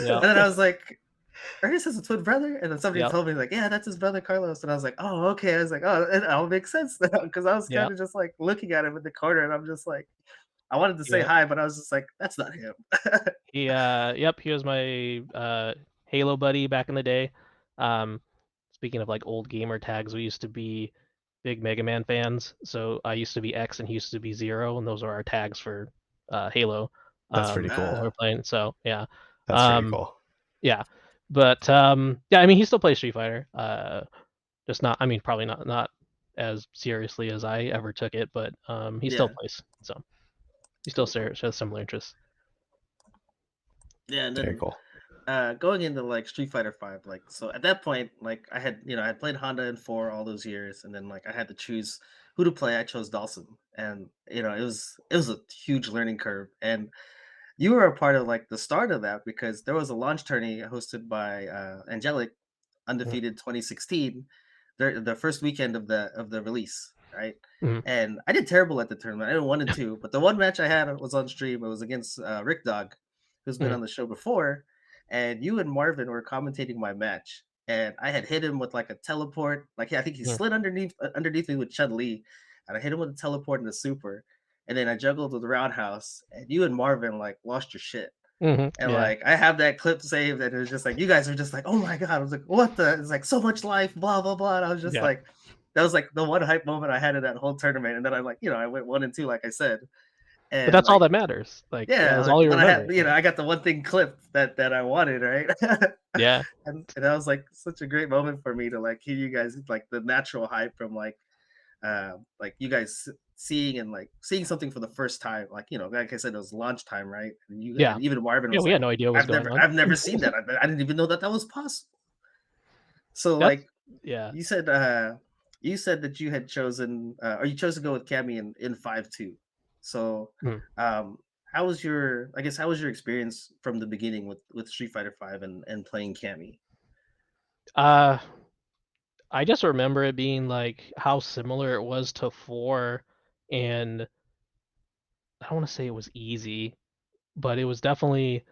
Yeah. then I was like, Ernest has a twin brother, and then somebody Yep. told me like, yeah, that's his brother Carlos, and I was like, oh, okay. I was like, oh, it all makes sense now because I was kind Yep. of just like looking at him in the corner, and I'm just like, I wanted to say Yep. hi, but I was just like, that's not him. Yep, he was my Halo buddy back in the day. Um, Speaking of like old gamer tags, we used to be big Mega Man fans. So I used to be X and he used to be Zero, and those are our tags for Halo. That's pretty When cool. we're playing. So yeah. That's pretty Um, cool. yeah. But yeah, I mean he still plays Street Fighter. Just not, I mean, probably not as seriously as I ever took it, but he still Yeah, plays. So he still shares similar interests. yeah, and Very then cool. going into like Street Fighter 5, like so at that point, like I had played Honda in 4 all those years, and then like I had to choose who to play. I chose Dawson, and it was a huge learning curve, and you were a part of like the start of that because there was a launch tourney hosted by Angelic, Mhm. undefeated 2016, the first weekend of the release, right? Mhm. And I did terrible at the tournament. I didn't 1-2, but the one match I had was on stream. It was against Rick Dog, who's been Mhm. on the show before, and you and Marvin were commentating my match. And I had hit him with like a teleport. Like I think he Mhm. slid underneath me with Chun Li, and I hit him with a teleport and a super. And then I juggled with the roundhouse, and you and Marvin like lost your shit. Mhm. And Yeah. like I have that clip saved, and it was just like you guys are just like, oh my god. I was like, what the? It's like so much life, blah blah blah. And I was just Yeah. like, that was like the one hype moment I had in that whole tournament. And then I like, I went 1-2, like I said, But and that's all like, that matters. Like yeah, that's like all you when I had, remember. Yeah. I got the one thing clipped that I wanted, right? Yeah. And that was like such a great moment for me to like hear you guys like the natural hype from like you guys seeing and like seeing something for the first time, like like I said, it was launch time, right? Yeah. And even Marvin Yeah. was We had like, no idea what was going on. I've never seen that. I didn't even know that that was possible. So That's like yeah. you said, that you had chosen or you chose to go with Cammy in 5-2. So Mhm. how was your how was your experience from the beginning with Street Fighter 5 and playing Cammy? Uh, I just remember it being like how similar it was to 4, and I don't want to say it was easy, but it was definitely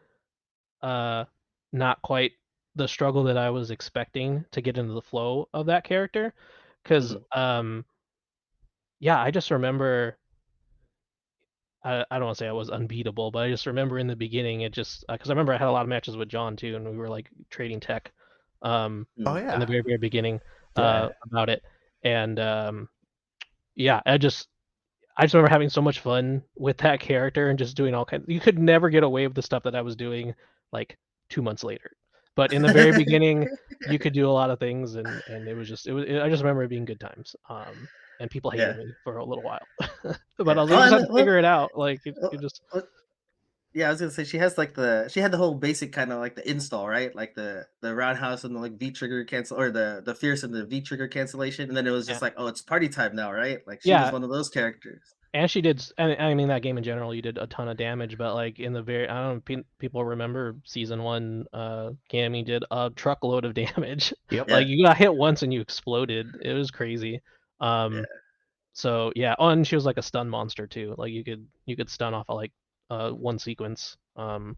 uh not quite the struggle that I was expecting to get into the flow of that character. Because Mhm. yeah, I just remember I don't want to say I was unbeatable, but I just remember in the beginning it just because I remember I had a lot of matches with John too, and we were like trading tech Oh Mhm. in the yeah, very beginning yeah. about it, and yeah, I just remember having so much fun with that character and just doing all kinds. You could never get away with the stuff that I was doing like 2 months later. But in the very beginning, you could do a lot of things, and it was just I just remember it being good times. And people hated Yeah, me for a little while, but I yeah. was like, Oh, you just and had to figure it out. Like you just uh, yeah, I was gonna say she has like she had the whole basic kind of like the install, right? Like the roundhouse and the like V trigger cancel, or the fierce and the V trigger cancellation, and then it was yeah just like, oh, it's party time now, right? Like she was yeah. one of those characters. And she did. And I mean that game in general, you did a ton of damage. But like in the very, I don't know, people remember season one. Cammy did a truckload of damage. Yep. Yeah, Like you got hit once and you exploded. It was crazy. yeah, So yeah. Oh, and she was like a stun monster too. Like you could stun off of like one sequence. And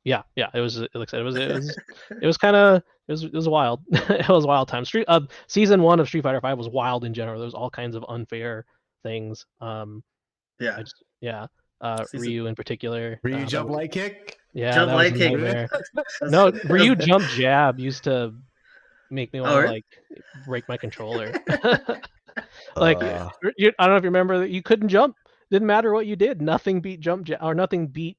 yeah, it was like I said, it was kind of it was wild. It was wild time. Season one of Street Fighter V was wild in general. There was all kinds of unfair things. yeah. Yeah, Season Ryu in particular. Ryu jump light kick. Yeah, jump that was light a kick. nightmare. That's, No, Ryu jump jab used to make me want oh, to really? like break my controller. Like Uh, I don't know if you remember that you couldn't jump. Didn't matter what you did. Nothing beat jump jab, or nothing beat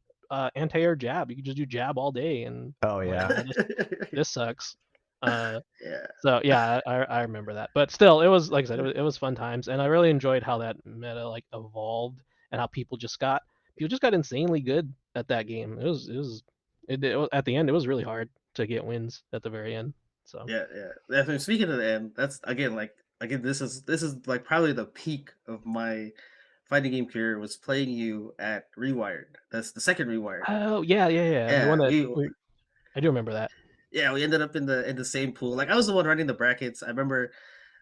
anti-air jab. You could just do jab all day, and oh I'm like, yeah. this sucks. Uh, Yeah, so yeah, I remember that. But still, it was like I said, it was fun times, and I really enjoyed how that meta like evolved and how people just got insanely good at that game. At the end it was really hard to get wins at the very end. So yeah, yeah. Definitely. Speaking of the end, that's again, this is like probably the peak of my fighting game career, was playing you at Rewired. That's the second Rewired. oh yeah, the one Yeah, that I do remember that. we ended up in the same pool. Like I was the one running the brackets. I remember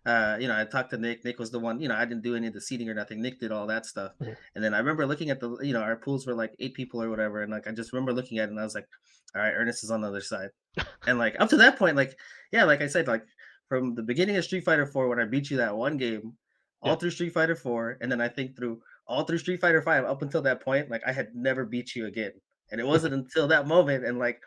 I talked to Nick. Nick was the one, I didn't do any of the seating or nothing. Nick did all that stuff. Mhm. And then I remember looking at our pools were like 8 people or whatever. And like, I just remember looking at it and I was like, all right, Ernest is on the other side. And like, up to that point, like, yeah, like I said, like from the beginning of Street Fighter 4, when I beat you that one game, all Yeah, through Street Fighter 4, and then I think through all through Street Fighter 5, up until that point, like I had never beat you again. And it wasn't until that moment. And like,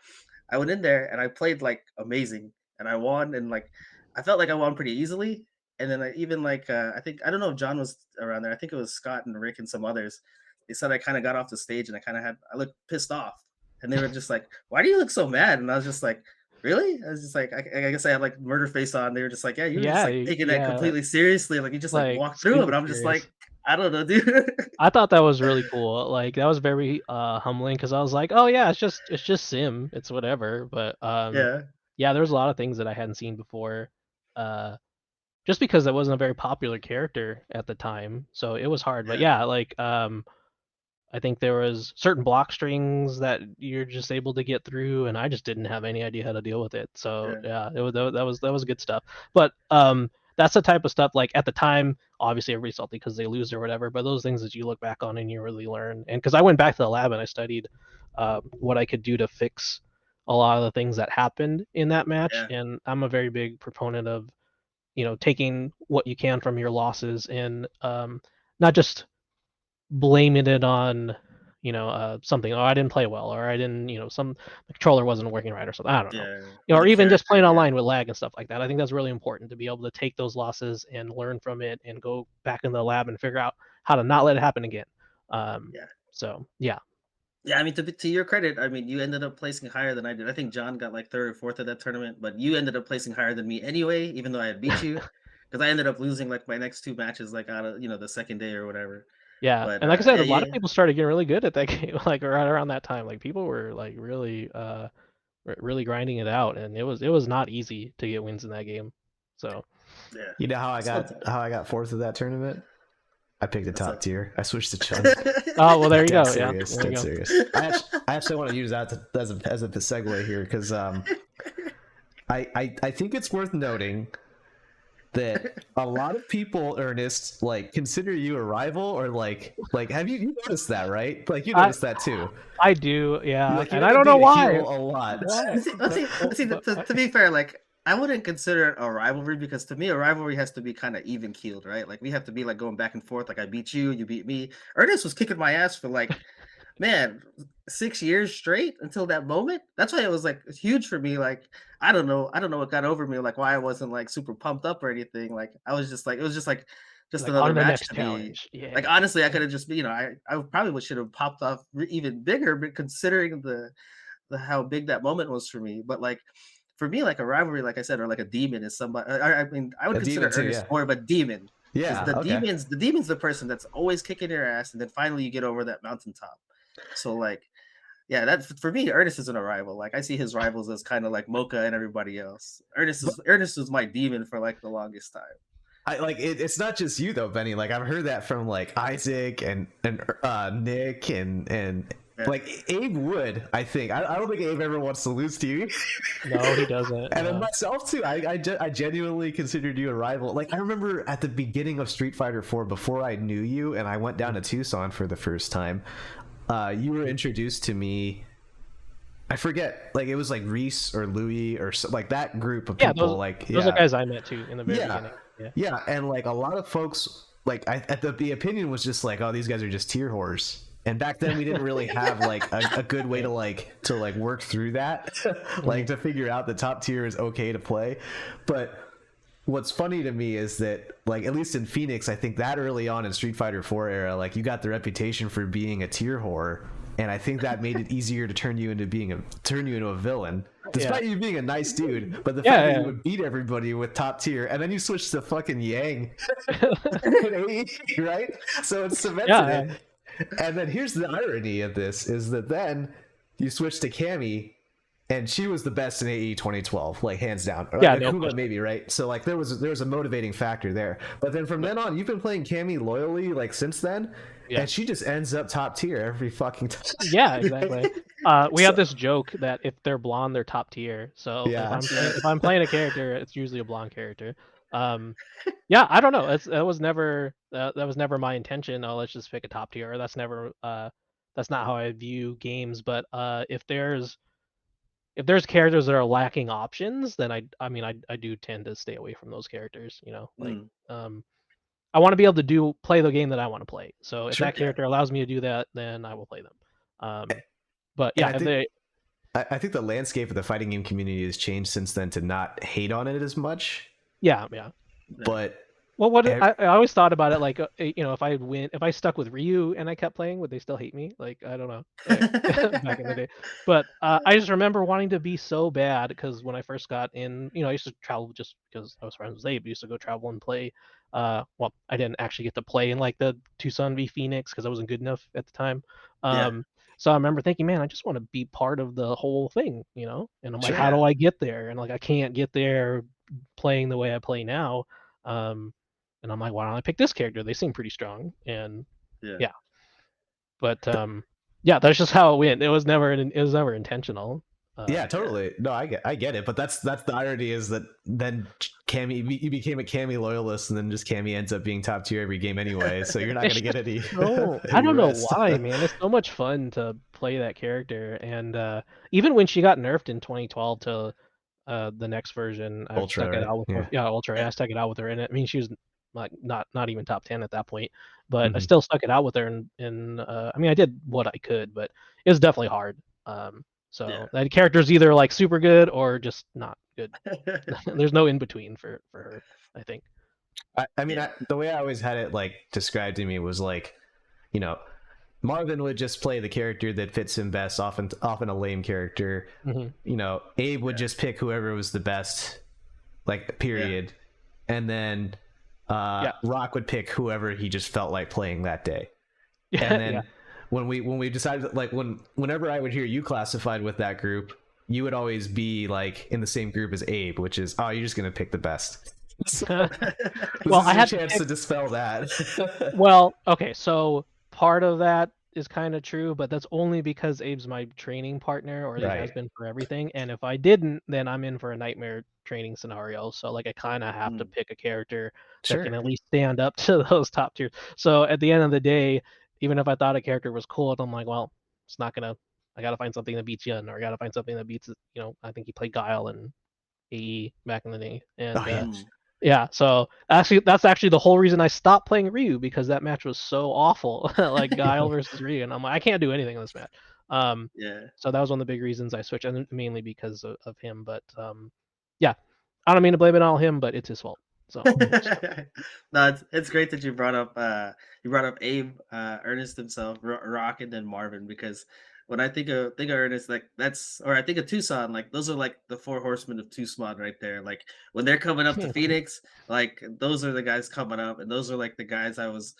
I went in there and I played like amazing and I won. And like, I felt like I won pretty easily. And then I even like I don't know if John was around there. I think it was Scott and Rick and some others. They said I kind of got off the stage and I looked pissed off. And they were just like, "Why do you look so mad?" And I was just like, "Really?" I was just like, I guess I had like murder face on. They were just like, "Yeah, you were just yeah, like taking that yeah. completely seriously. Like you just like Like walked through it." super But I'm just serious. like, I don't know, dude. I thought that was really cool. Like that was very humbling because I was like, oh yeah, it's just sim, it's whatever. But Yeah, yeah, there's a lot of things that I hadn't seen before. Uh, just because it wasn't a very popular character at the time, so it was hard. But yeah, yeah, like I think there was certain block strings that you're just able to get through, and I just didn't have any idea how to deal with it. So yeah, yeah, that was good stuff. But that's the type of stuff like at the time, obviously everybody's salty because they lose or whatever. But those things that you look back on and you really learn. And because I went back to the lab and I studied what I could do to fix a lot of the things that happened in that match, yeah, and I'm a very big proponent of taking what you can from your losses and not just blaming it on something. Oh, I didn't play well, or I didn't, some the controller wasn't working right, or something. I don't know. yeah. Or Or the even just character, playing yeah, online with lag and stuff like that. I think that's really important to be able to take those losses and learn from it and go back in the lab and figure out how to not let it happen again. Um, yeah. so yeah, Yeah, I mean, to your credit, I mean, you ended up placing higher than I did. I think John got like third or fourth at that tournament, but you ended up placing higher than me anyway, even though I had beat you, because I ended up losing like my next two matches, like out of the second day or whatever. yeah. But And like I said, yeah, a lot of yeah, people started getting really good at that game, like right around that time. Like people were like really really grinding it out, and it was not easy to get wins in that game. So yeah. You know how I It's fun got fourth of that tournament? I picked the What's top up? tier. I switched to Chun. oh well, there you Dead go. Yeah, serious. there you Dead go. serious. I actually want to use that as a segue here because I think it's worth noting that a lot of people, Ernest, like consider you a rival, or like have you noticed that, right? Like you I noticed that too. I do, yeah, Like you and end I up don't know being a why. heel a lot. Why? To be fair, like I wouldn't consider it a rivalry, because to me a rivalry has to be kind of even keeled, right? Like we have to be like going back and forth. Like I beat you, you beat me. Ernest was kicking my ass for like, man, 6 years straight until that moment. That's why it was like huge for me. Like I don't know what got over me. Like why I wasn't like super pumped up or anything. Like I was just like, it was just like just Like another on the match next to me. challenge, Like yeah. honestly, I could have just, I probably should have popped off even bigger, but considering how big that moment was for me. But like for me, like a rivalry, like I said, or like a demon is somebody. I mean, I would A consider demon too, Ernest yeah. more of a demon because Yeah, okay. the demon's the person that's always kicking your ass, and then finally you get over that mountaintop. So like, yeah, that for me, Ernest isn't a rival. Like I see his rivals as kind of like Mocha and everybody else. Ernest was my demon for like the longest time. I like it's not just you though, Benny. Like I've heard that from like Isaac and Nick and Yeah. like Abe would. I think I don't think Abe ever wants to lose to you. No, he doesn't. And then no. myself too. I genuinely considered you a rival. Like I remember at the beginning of Street Fighter 4, before I knew you, and I went down to Tucson for the first time. You were introduced to me. I forget, like it was like Reese or Louis or like that group of people. Those are guys I met too in the very Yeah. beginning. Yeah. Yeah, and like a lot of folks, like the opinion was just like, oh, these guys are just tier whores. And back then we didn't really have like a good way to work through that, like to figure out the top tier is okay to play. But what's funny to me is that like at least in Phoenix, I think that early on in Street Fighter 4 era, like you got the reputation for being a tier whore, and I think that made it easier to turn you into a villain, despite you being a nice dude. But the fact that you would beat everybody with top tier, and then you switch to fucking Yang, right? So it's cemented it. And then here's the irony of this: is that then you switch to Cammy, and she was the best in AE 2012, like hands down. Yeah, Akuma maybe, right? So like there was a motivating factor there. But then from then on, you've been playing Cammy loyally like since then. Yeah. And she just ends up top tier every fucking time. Yeah, exactly. We have this joke that if they're blonde, they're top tier. So if I'm playing a character, it's usually a blonde character. Yeah, I don't know. That was never my intention. Oh, let's just pick a top tier. That's never that's not how I view games. But if there's characters that are lacking options, then I do tend to stay away from those characters. You know, like I want to be able to play the game that I want to play. So if that character allows me to do that, then I will play them. But yeah, I think the landscape of the fighting game community has changed since then to not hate on it as much. Yeah. But I always thought about it like if I stuck with Ryu and I kept playing, would they still hate me? Like I don't know, back in the day. But I just remember wanting to be so bad because when I first got in, I used to travel just because I was friends with Abe. I used to go travel and play. Well, I didn't actually get to play in like the Tucson v Phoenix because I wasn't good enough at the time. So I remember thinking, man, I just want to be part of the whole thing, And I'm like, how do I get there? And like, I can't get there playing the way I play now. And I'm like, why don't I pick this character? They seem pretty strong. And yeah. But that's just how it went. It was never intentional. Yeah, totally. No, I get it. But that's the irony is that then Cammy, you became a Cammy loyalist, and then just Cammy ends up being top tier every game anyway. So you're not gonna get any. No, I don't know why, man. It's so much fun to play that character, and even when she got nerfed in 2012 to the next version, I Ultra, stuck it out with her. Yeah, Ultra. I stuck it out with her, and I mean she was like not even top 10 at that point, but I still stuck it out with her, and I mean I did what I could, but it was definitely hard. So that character's either like super good or just not good. There's no in between for her, I think. I mean, the way I always had it like described to me was like, Marvin would just play the character that fits him best, often a lame character. Abe would just pick whoever was the best, like period, and then Rock would pick whoever he just felt like playing that day, and then. When we decided, like whenever I would hear you classified with that group, you would always be like in the same group as Abe, which is you're just gonna pick the best. Well, I had a chance to dispel that. Well, okay, so part of that is kind of true, but that's only because Abe's my training partner, or he has been for everything. And if I didn't, then I'm in for a nightmare training scenario. So like I kind of have to pick a character that can at least stand up to those top tiers. So at the end of the day, even if I thought a character was cool, I'm like, well, it's not gonna. I gotta find something that beats Yun, or I gotta find something that beats. I think he played Guile in AE back in the day, and so that's actually the whole reason I stopped playing Ryu, because that match was so awful, like Guile versus Ryu, and I'm like, I can't do anything in this match. So that was one of the big reasons I switched, and mainly because of him. But I don't mean to blame it all on him, but it's his fault. So no, it's great that you brought up Abe, Ernest himself, Rock, and then Marvin, because when I think of Ernest, like that's, or I think of Tucson, like those are like the four horsemen of Tucson right there. Like when they're coming up to Phoenix, like those are the guys coming up, and those are like the guys I was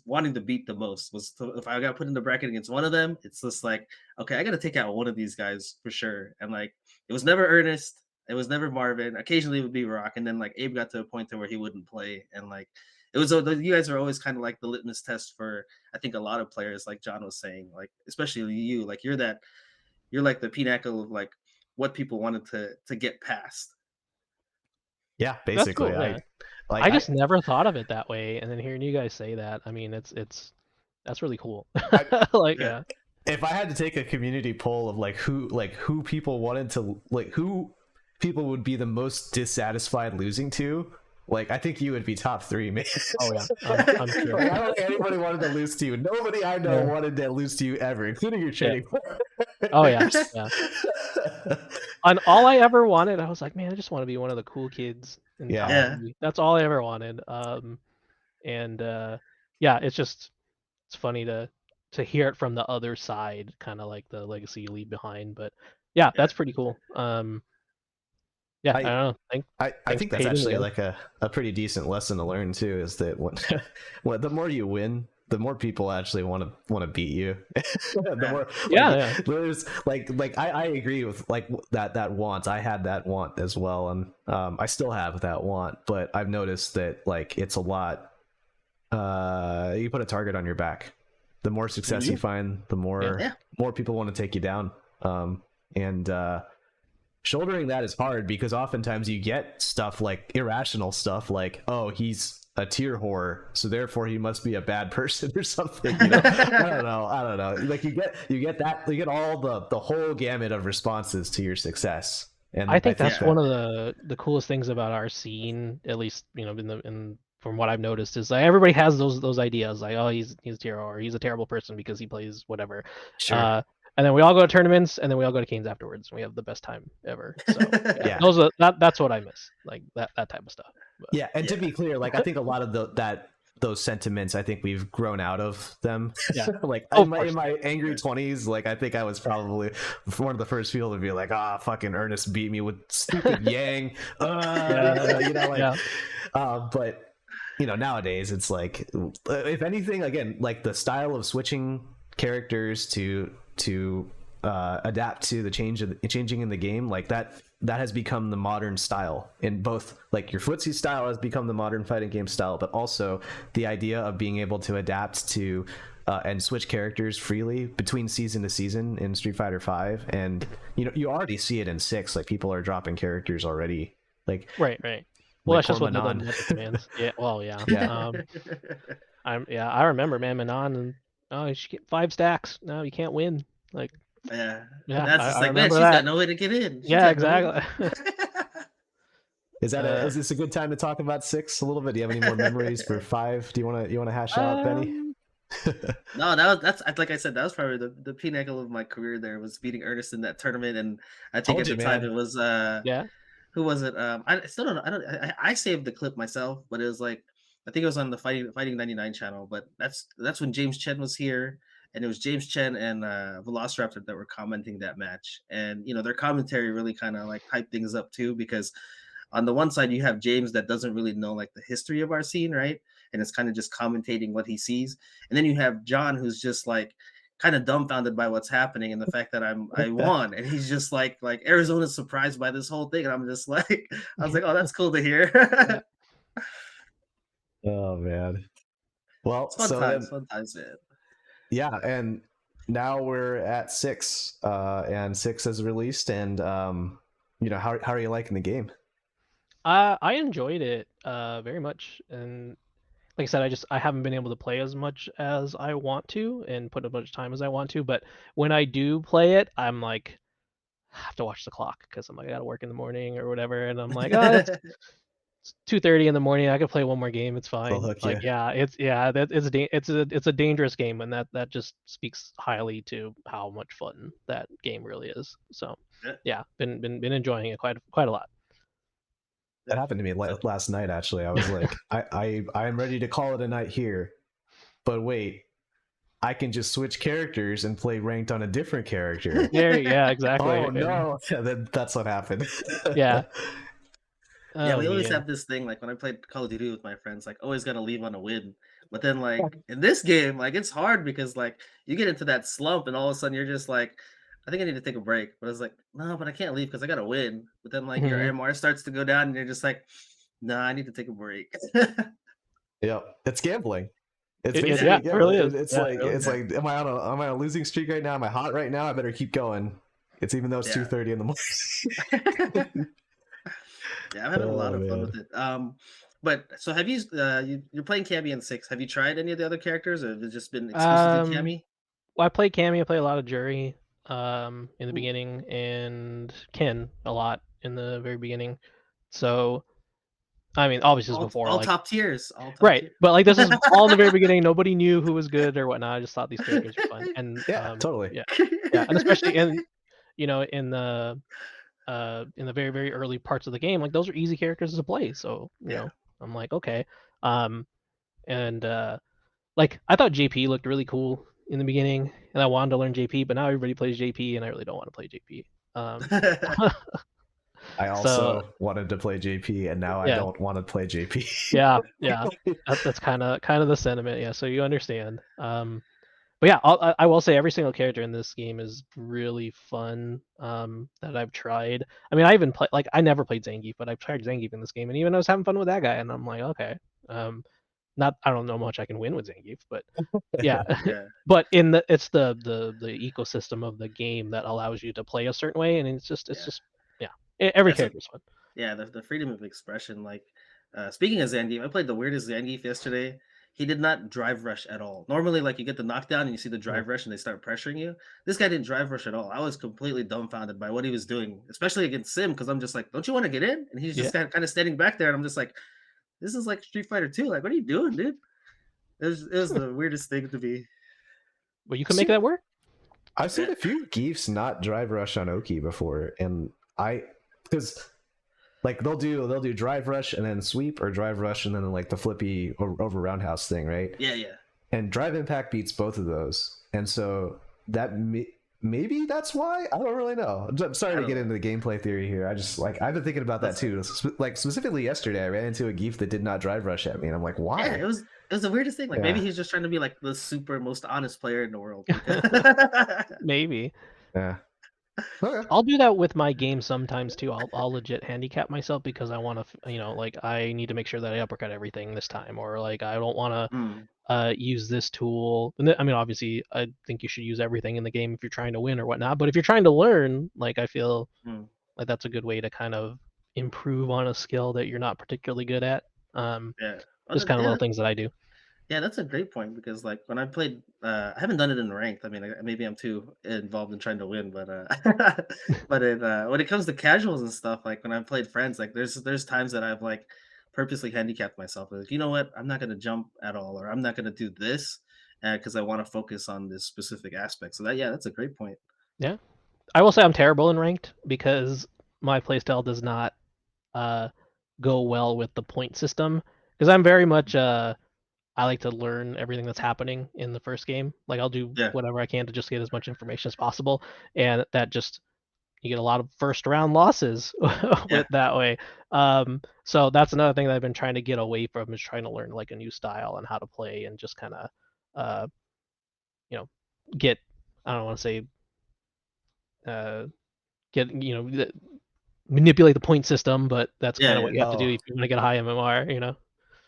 wanting to beat the most. Was to, if I got put in the bracket against one of them, it's just like, okay, I got to take out one of these guys for sure. And like it was never Ernest, it was never Marvin. Occasionally it would be Rock, and then like Abe got to a point to where he wouldn't play, and like it was you guys are always kind of like the litmus test for I think a lot of players, like John was saying, like especially you, like you're like the pinnacle of like what people wanted to get past. Yeah, That's basically. cool. Yeah. Like I just never thought of it that way, and then hearing you guys say that, I mean, it's that's really cool. Like, Yeah. yeah. if I had to take a community poll of like who people wanted to, like who people would be the most dissatisfied losing to, like I think you would be top 3, man. Oh yeah, I'm sure. Like, I don't think anybody wanted to lose to you. Nobody I know Yeah. wanted to lose to you ever, including your training. Oh yeah, yeah. On all I ever wanted, I was like, man, I just want to be one of the cool kids in Yeah. California. That's all I ever wanted. And yeah, it's funny to hear it from the other side, kind of like the legacy you leave behind. But yeah, that's pretty cool. Yeah, I don't know. I Thanks think for that's hating actually again. like a pretty decent lesson to learn too, is that when the more you win, the more people actually want to beat you. The more, like, Yeah. there's like I agree with like that want. I had that want as well, and I still have that want, but I've noticed that like it's a lot. You put a target on your back. The more success you find, the more people want to take you down. And shouldering that is hard because oftentimes you get stuff like irrational stuff like, oh, he's a tier whore, so therefore he must be a bad person or something. You know? I don't know. Like you get all the whole gamut of responses to your success. And I think that's one of the coolest things about our scene, at least in from what I've noticed, is like everybody has those ideas, like, oh, he's a hero, or he's a terrible person because he plays whatever. Sure. And then we all go to tournaments, and then we all go to Canes afterwards, and we have the best time ever. So Yeah. That's what I miss, like that type of stuff. But, yeah, and to be clear, like I think a lot of those sentiments, I think we've grown out of them. Yeah. Like in my angry 20s, like I think I was probably one of the first people to be like, fucking Ernest beat me with stupid Yang. But nowadays it's like, if anything, again, like the style of switching characters to adapt to the changing in the game, like that has become the modern style. In both, like your footsie style has become the modern fighting game style, but also the idea of being able to adapt to and switch characters freely between season to season in Street Fighter V. And you already see it in 6, like people are dropping characters already, like right. Well, like that's just what the Manon. Magic demands. Yeah. Well, yeah. Yeah. I remember, man, Manon, and you should get 5 stacks. No, you can't win. Like, yeah. I That's just like, man, remember she's that. got no way to get in. Yeah, exactly. Is this a good time to talk about 6 a little bit? Do you have any more memories for 5? Do you want to hash out, Benny? No, that's like I said, that was probably the pinnacle of my career. There was beating Ernest in that tournament, and I think at the time it was who was it? I still don't know. I saved the clip myself, but it was like I think it was on the Fighting 99 channel. But that's when James Chen was here, and it was James Chen and Velociraptor that were commenting that match, and their commentary really kind of like hyped things up too, because on the one side you have James that doesn't really know like the history of our scene, right? And it's kind of just commentating what he sees. And then you have John, who's just like kind of dumbfounded by what's happening and the fact that I won. And he's just like Arizona's surprised by this whole thing. And I'm just like, I was like, oh, that's cool to hear. Oh man. Well, fun times, man. Yeah, and now we're at 6, and 6 is released, and how are you liking the game? I enjoyed it very much, and like I said, I haven't been able to play as much as I want to and put as much time as I want to. But when I do play it, I'm like, I have to watch the clock because I'm like, I gotta work in the morning or whatever, and I'm like, oh, it's 2:30 in the morning. I could play one more game. It's fine. Like, it's a dangerous game, and that just speaks highly to how much fun that game really is. So yeah, been enjoying it quite a lot. That happened to me last night, actually. I was like, I'm ready to call it a night here, but wait, I can just switch characters and play ranked on a different character. Yeah, exactly. Oh no, that's what happened. Yeah. Yeah, Oh we always man. have this thing like when I played Call of Duty with my friends, like always gotta leave on a win. But then like in this game, like it's hard because like you get into that slump and all of a sudden you're just like, I think I need to take a break. But it's like, no, but I can't leave because I gotta win. But then like your Mhm. MR starts to go down and you're just like, no, I need to take a break. Yep, it's gambling. It's Yeah, basically it really gambling. is. It's Yeah, it like really it's is. like, am I on a losing streak right now? Am I hot right now? I better keep going. It's even though it's Yeah. 2:30 in the morning. Yeah, I'm having a lot Oh of fun man. with it. But so have you you're playing Cammy in 6. Have you tried any of the other characters or have it just been exclusively Um, Cammy? well, I play Cammy. I play a lot of Jury, in the Ooh, beginning, and Ken a lot in the very beginning. So, I mean, obviously, this is before, all like, top tiers, all top right, tiers. but like this is all in the very beginning. Nobody knew who was good or whatnot. I just thought these characters were fun, and Yeah, totally. yeah, yeah, and especially in in the very very early parts of the game, like those are easy characters to play. So Yeah. I'm like, okay, um, and like I thought JP looked really cool in the beginning, and I wanted to learn JP, but now everybody plays JP, and I really don't want to play JP. Um, I so also wanted to play JP, and now I yeah, don't want to play JP. yeah, that's kind of the sentiment. Yeah, so you understand. But yeah, I will say every single character in this game is really fun. That I've tried. I mean, I even play like I never played Zangief, but I've tried Zangief in this game, and even I was having fun with that guy, and I'm like, okay, not I don't know much I can win with Zangief, but yeah. Yeah. But it's the ecosystem of the game that allows you to play a certain way, and it's Yeah. just yeah, every That's a character's fun. Yeah, the freedom of expression. Like, speaking of Zangief, I played the weirdest Zangief yesterday. He did not drive rush at all. Normally, like you get the knockdown and you see the Mhm. drive rush and they start pressuring you. This guy didn't drive rush at all. I was completely dumbfounded by what he was doing, especially against Sim, because I'm just like, don't you want to get in? And he's Yeah, just kind of standing back there, and I'm just like, this is like Street Fighter 2. Like, what are you doing, dude? It was the weirdest thing to be. but you I've can make seen that work. I've seen a few geefs not drive rush on Oki before, and because like they'll do drive rush and then sweep, or drive rush and then like the flippy over roundhouse thing, right? Yeah, yeah. And drive impact beats both of those, and so that maybe that's why. I don't really know. I'm sorry I to don't get know. into the gameplay theory here. I just like I've been thinking about that That's too. Like specifically yesterday, I ran into a geef that did not drive rush at me, and I'm like, Yeah, why? it was the weirdest thing. Like maybe Yeah, he's just trying to be like the super most honest player in the world. Because Maybe. yeah. Okay. I'll do that with my game sometimes too. I'll legit handicap myself because I want to, like I need to make sure that I uppercut everything this time, or like I don't want to Mm, use this tool. And I mean, obviously, I think you should use everything in the game if you're trying to win or whatnot. But if you're trying to learn, like I feel mm, like that's a good way to kind of improve on a skill that you're not particularly good at. yeah. Oh, Just kind of yeah, little things that I do. yeah, that's a great point because like when I played, I haven't done it in ranked. I mean, maybe I'm too involved in trying to win, but but when it comes to casuals and stuff, like when I've played friends, like there's times that I've like purposely handicapped myself. Like, you know what, I'm not gonna jump at all, or I'm not gonna do this because I want to focus on this specific aspect. So that yeah, that's a great point. Yeah, I will say I'm terrible in ranked because my playstyle does not uh, go well with the point system. Because I'm very much I like to learn everything that's happening in the first game. Like I'll do Yeah, whatever I can to just get as much information as possible, and that just you get a lot of first round losses yeah, with that way. So that's another thing that I've been trying to get away from is trying to learn like a new style and how to play and just kind of uh, you know get I don't want to say uh, get manipulate the point system, but that's yeah, kind of yeah, what you have to do Oh, if you want to get a high MMR.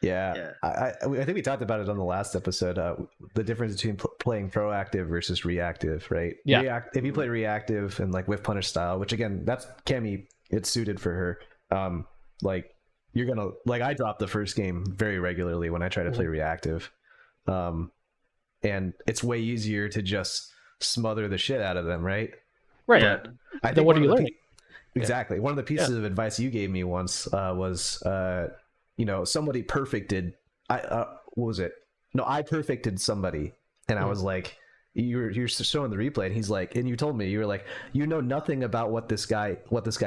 yeah. yeah, I think we talked about it on the last episode. The difference between playing proactive versus reactive, right? Yeah. If you mhm, play reactive and like with punish style, which again, that's Cammy. It's suited for her. Like you're gonna like I drop the first game very regularly when I try to play Mhm. reactive, um, and it's way easier to just smother the shit out of them, right? Right. yeah, But I Then think what one are of you the learning? Yeah. exactly one of the Yeah. pieces of advice you gave me once was somebody perfected what was it? No, I perfected somebody, and I Mhm. was like, you're showing the replay, and he's like, and you told me you were like, you know nothing about what this guy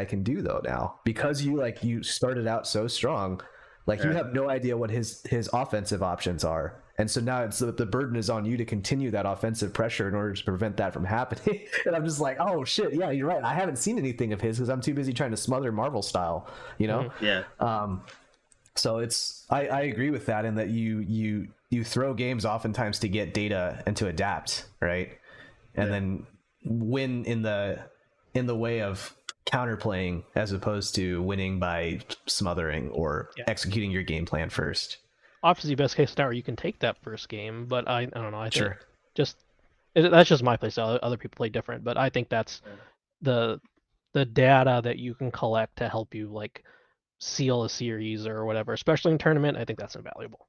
can do though now because you started out so strong. Like you Yeah. have no idea what his offensive options are, and so now it's the burden is on you to continue that offensive pressure in order to prevent that from happening. And I'm just like, oh shit, yeah, you're right. I haven't seen anything of his because I'm too busy trying to smother Marvel style, you know. Yeah. So it's I agree with that in that you throw games oftentimes to get data and to adapt, right? And then win in the way of counterplaying as opposed to winning by smothering or executing your game plan first. Obviously, best case scenario, you can take that first game, but I don't know. I think Sure. that's just my play style. Other people play different, but I think that's the data that you can collect to help you like seal a series or whatever, especially in tournament. I think that's invaluable.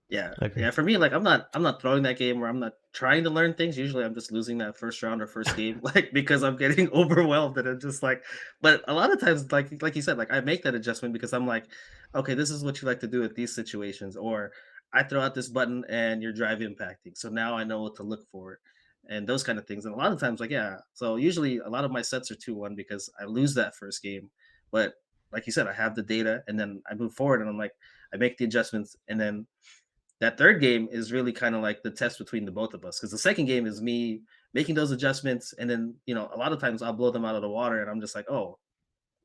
Yeah. Okay. Yeah. For me, like I'm not throwing that game where I'm not trying to learn things. Usually I'm just losing that first round or first game, like because I'm getting overwhelmed and I'm just like, but a lot of times, like you said, like I make that adjustment because I'm like, okay, this is what you like to do at these situations, or I throw out this button and you're drive impacting. So now I know what to look for and those kind of things. And a lot of times, like, yeah. So usually a lot of my sets are 2-1 because I lose that first game. But like you said, I have the data and then I move forward and I'm like, I make the adjustments and then that third game is really kind of like the test between the both of us because the second game is me making those adjustments and then a lot of times I'll blow them out of the water and I'm just like, oh,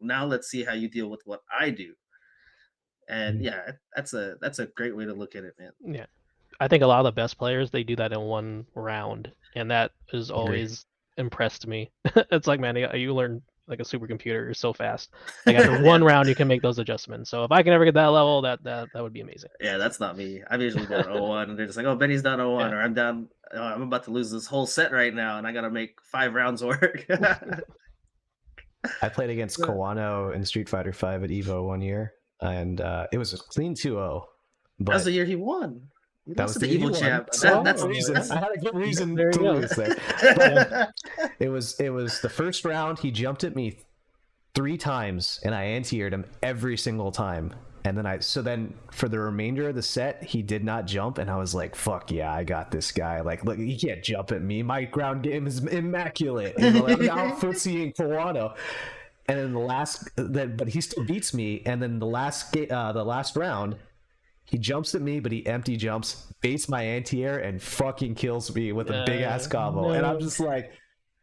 now let's see how you deal with what I do. And yeah, that's a great way to look at it, man. Yeah, I think a lot of the best players they do that in one round, and that has always impressed me. It's like, man, you learn like a supercomputer. You're so fast. Like after one round, you can make those adjustments. So if I can ever get that level, that would be amazing. Yeah, that's not me. I'm usually down 0-1 and they're just like, oh, Benny's down 0-1 Yeah. or I'm down, I'm about to lose this whole set right now and I gotta make 5 rounds work. I played against Kawano in Street Fighter V at Evo one year, and it was a clean 2-0. That was the year he won. He That lost was to the the Evo Evo champ. That's the reason. I had a good reason There to you go. lose there. But, it was the first round. He jumped at me 3 times, and I anti-aired him every single time. And then for the remainder of the set, he did not jump, and I was like, "Fuck yeah, I got this guy! Like, look, he can't jump at me. My ground game is immaculate. You know, like, I'm out footseeing Kawano." And then but he still beats me. And then the last round, he jumps at me, but he empty jumps, baits my anti-air, and fucking kills me with a big ass combo. No. And I'm just like,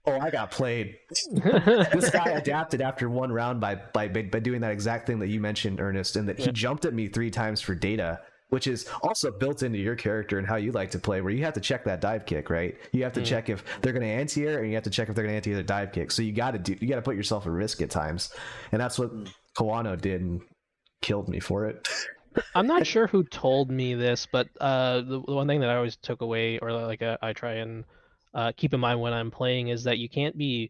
oh, I got played. This guy adapted after one round by doing that exact thing that you mentioned, Ernest, and that he jumped at me 3 times for data, which is also built into your character and how you like to play, where you have to check that dive kick, right? You have to check if they're going to anti-air, and you have to check if they're going to anti-air the dive kick. So you got to put yourself at risk at times, and that's what Kawano did and killed me for it. I'm not sure who told me this, but the one thing that I always took away, or like I try and keep in mind when I'm playing, is that you can't be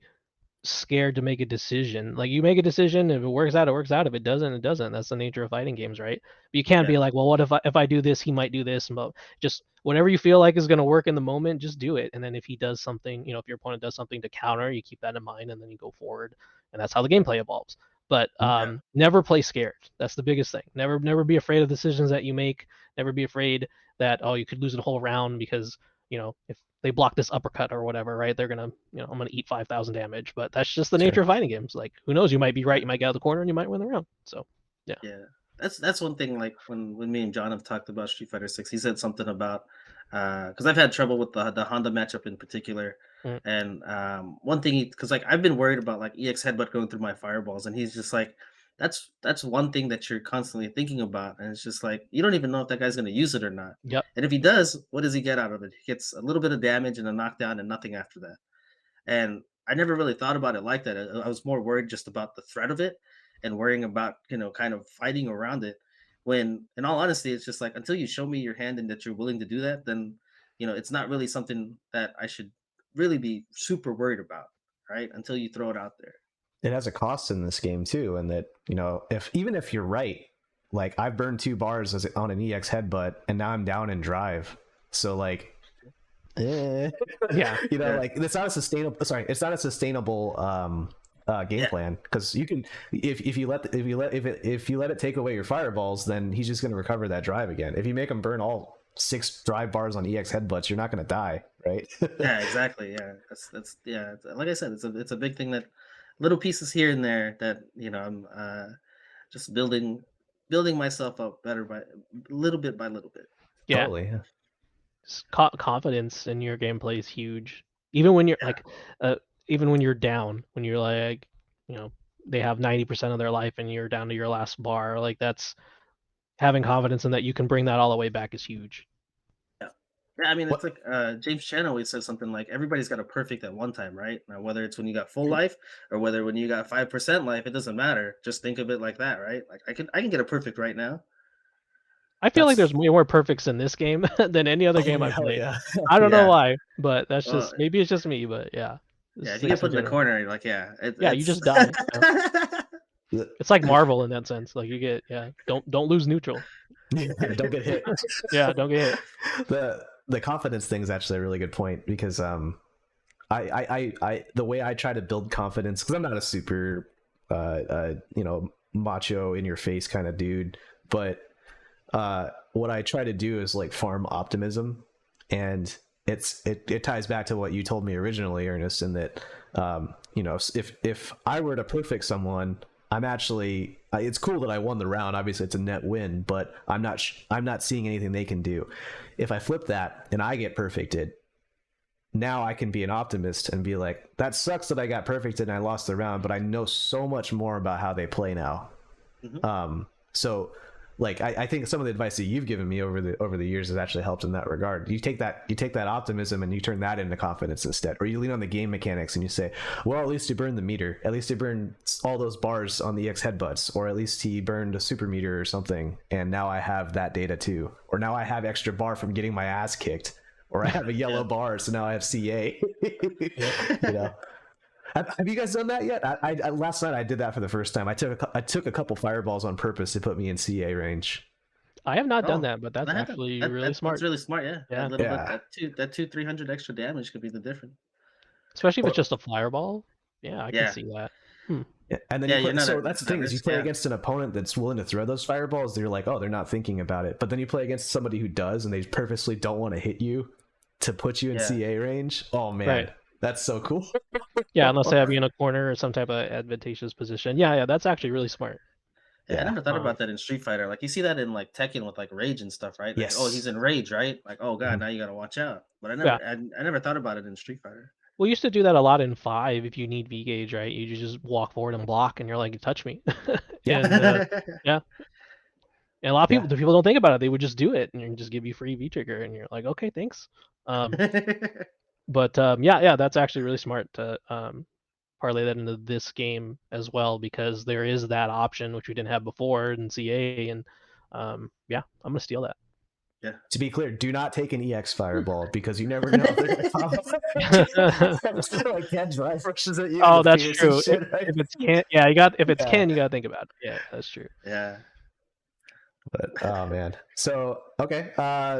scared to make a decision. Like you make a decision, if it works out, it works out. If it doesn't, it doesn't. That's the nature of fighting games, right? But you can't be like, well, what if I do this, he might do this. But just whatever you feel like is going to work in the moment, just do it. And then if he does something, if your opponent does something to counter, you keep that in mind, and then you go forward. And that's how the gameplay evolves. But never play scared. That's the biggest thing. Never be afraid of decisions that you make. Never be afraid that you could lose a whole round because if they block this uppercut or whatever, right? They're gonna, I'm gonna eat 5,000 damage. But that's just the nature of fighting games. Like, who knows? You might be right. You might get out of the corner and you might win the round. So, yeah. Yeah, that's one thing. Like when me and John have talked about Street Fighter 6, he said something about because I've had trouble with the Honda matchup in particular, and one thing because like I've been worried about like EX headbutt going through my fireballs, and he's just like, that's one thing that you're constantly thinking about, and it's just like you don't even know if that guy's going to use it or not. Yep. And if he does, what does he get out of it? He gets a little bit of damage and a knockdown and nothing after that. And I never really thought about it like that. I was more worried just about the threat of it and worrying about, kind of fighting around it. When in all honesty, it's just like until you show me your hand and that you're willing to do that, then it's not really something that I should really be super worried about, right? Until you throw it out there. It has a cost in this game too, and that even if you're right, like I've burned 2 bars on an EX headbutt, and now I'm down in drive. So like, Yeah. like it's not a sustainable. Sorry, it's not a sustainable game plan, because you can if you let it take away your fireballs, then he's just going to recover that drive again. If you make him burn all 6 drive bars on EX headbutts, you're not going to die, right? Yeah, exactly. Yeah, that's like I said, it's a big thing that little pieces here and there that I'm just building building myself up better by little bit by little bit. Yeah, Totally. Yeah. confidence in your gameplay is huge. Even when you're Yeah. like, even when you're down, when you're like, they have 90% of their life and you're down to your last bar, like that's having confidence in that you can bring that all the way back is huge. Yeah, I mean, What- it's like James Chan always says something like everybody's got a perfect at one time, right? Now, whether it's when you got full life or whether when you got 5% life, it doesn't matter. Just think of it like that, right? Like I can get a perfect right now. I feel like That's- there's way more perfects in this game than any other game Oh, I've hell played. yeah. I don't know Yeah. why, but that's Well, just maybe it's just me, but yeah. yeah, if you Six get put in the general. corner, you're like, yeah, Yeah, you it's just die. It's like Marvel in that sense. Like you get don't lose neutral. Yeah, don't get hit. Yeah, don't get hit. The confidence thing is actually a really good point because I the way I try to build confidence, because I'm not a super macho in your face kind of dude, but what I try to do is like farm optimism, and it ties back to what you told me originally, Ernest, in that if I were to perfect someone, I'm actually it's cool that I won the round. Obviously, it's a net win, but I'm not seeing anything they can do. If I flip that and I get perfected, now I can be an optimist and be like, that sucks that I got perfected and I lost the round, but I know so much more about how they play now. So like I think some of the advice that you've given me over the years has actually helped in that regard. You take that optimism and you turn that into confidence instead, or you lean on the game mechanics and you say, well, at least he burned the meter, at least he burned all those bars on the EX headbutts, or at least he burned a super meter or something, and now I have that data too, or now I have extra bar from getting my ass kicked, or I have a yellow bar, so now I have CA. Have you guys done that yet? I last night I did that for the first time. I took a couple fireballs on purpose to put me in CA range. I have not done Oh, that, but that's actually really smart. That's really smart. Yeah, Yeah. that little Yeah. bit, that 300 extra damage could be the difference. Especially if Or- it's just a fireball. Yeah, I can Yeah. see that. Yeah, and then Yeah, you play, you're not so at that's the that thing is you risk, play yeah. against an opponent that's willing to throw those fireballs. They're like, oh, they're not thinking about it. But then you play against somebody who does, and they purposely don't want to hit you to put you in Yeah. CA range. Oh man, Right. that's so cool. Yeah, unless they have you in a corner or some type of advantageous position. Yeah, that's actually really smart. Yeah, I Yeah. never thought about that in Street Fighter. Like you see that in like Tekken with like Rage and stuff, right? Like, oh, Yes. he's in Rage, right? Like, oh god, Mhm. now you gotta watch out. But Yeah. I never thought about it in Street Fighter. We used to do that a lot in 5 if you need V gauge, right? You just walk forward and block, and you're like, touch me. Yeah. And yeah. And a lot of Yeah. people, the people don't think about it. They would just do it and just give you free V trigger, and you're like, okay, thanks. But yeah, that's actually really smart to parlay that into this game as well, because there is that option which we didn't have before in CA, and yeah, I'm gonna steal that. Yeah. To be clear, do not take an EX fireball because you never know if they're gonna pop up. Like Ken drive rushes at you. Oh, with that's Pierce true. and shit, right? If it's Ken, yeah, if it's Yeah. Ken, you gotta think about it. Yeah, that's true. Yeah. But oh man. So okay,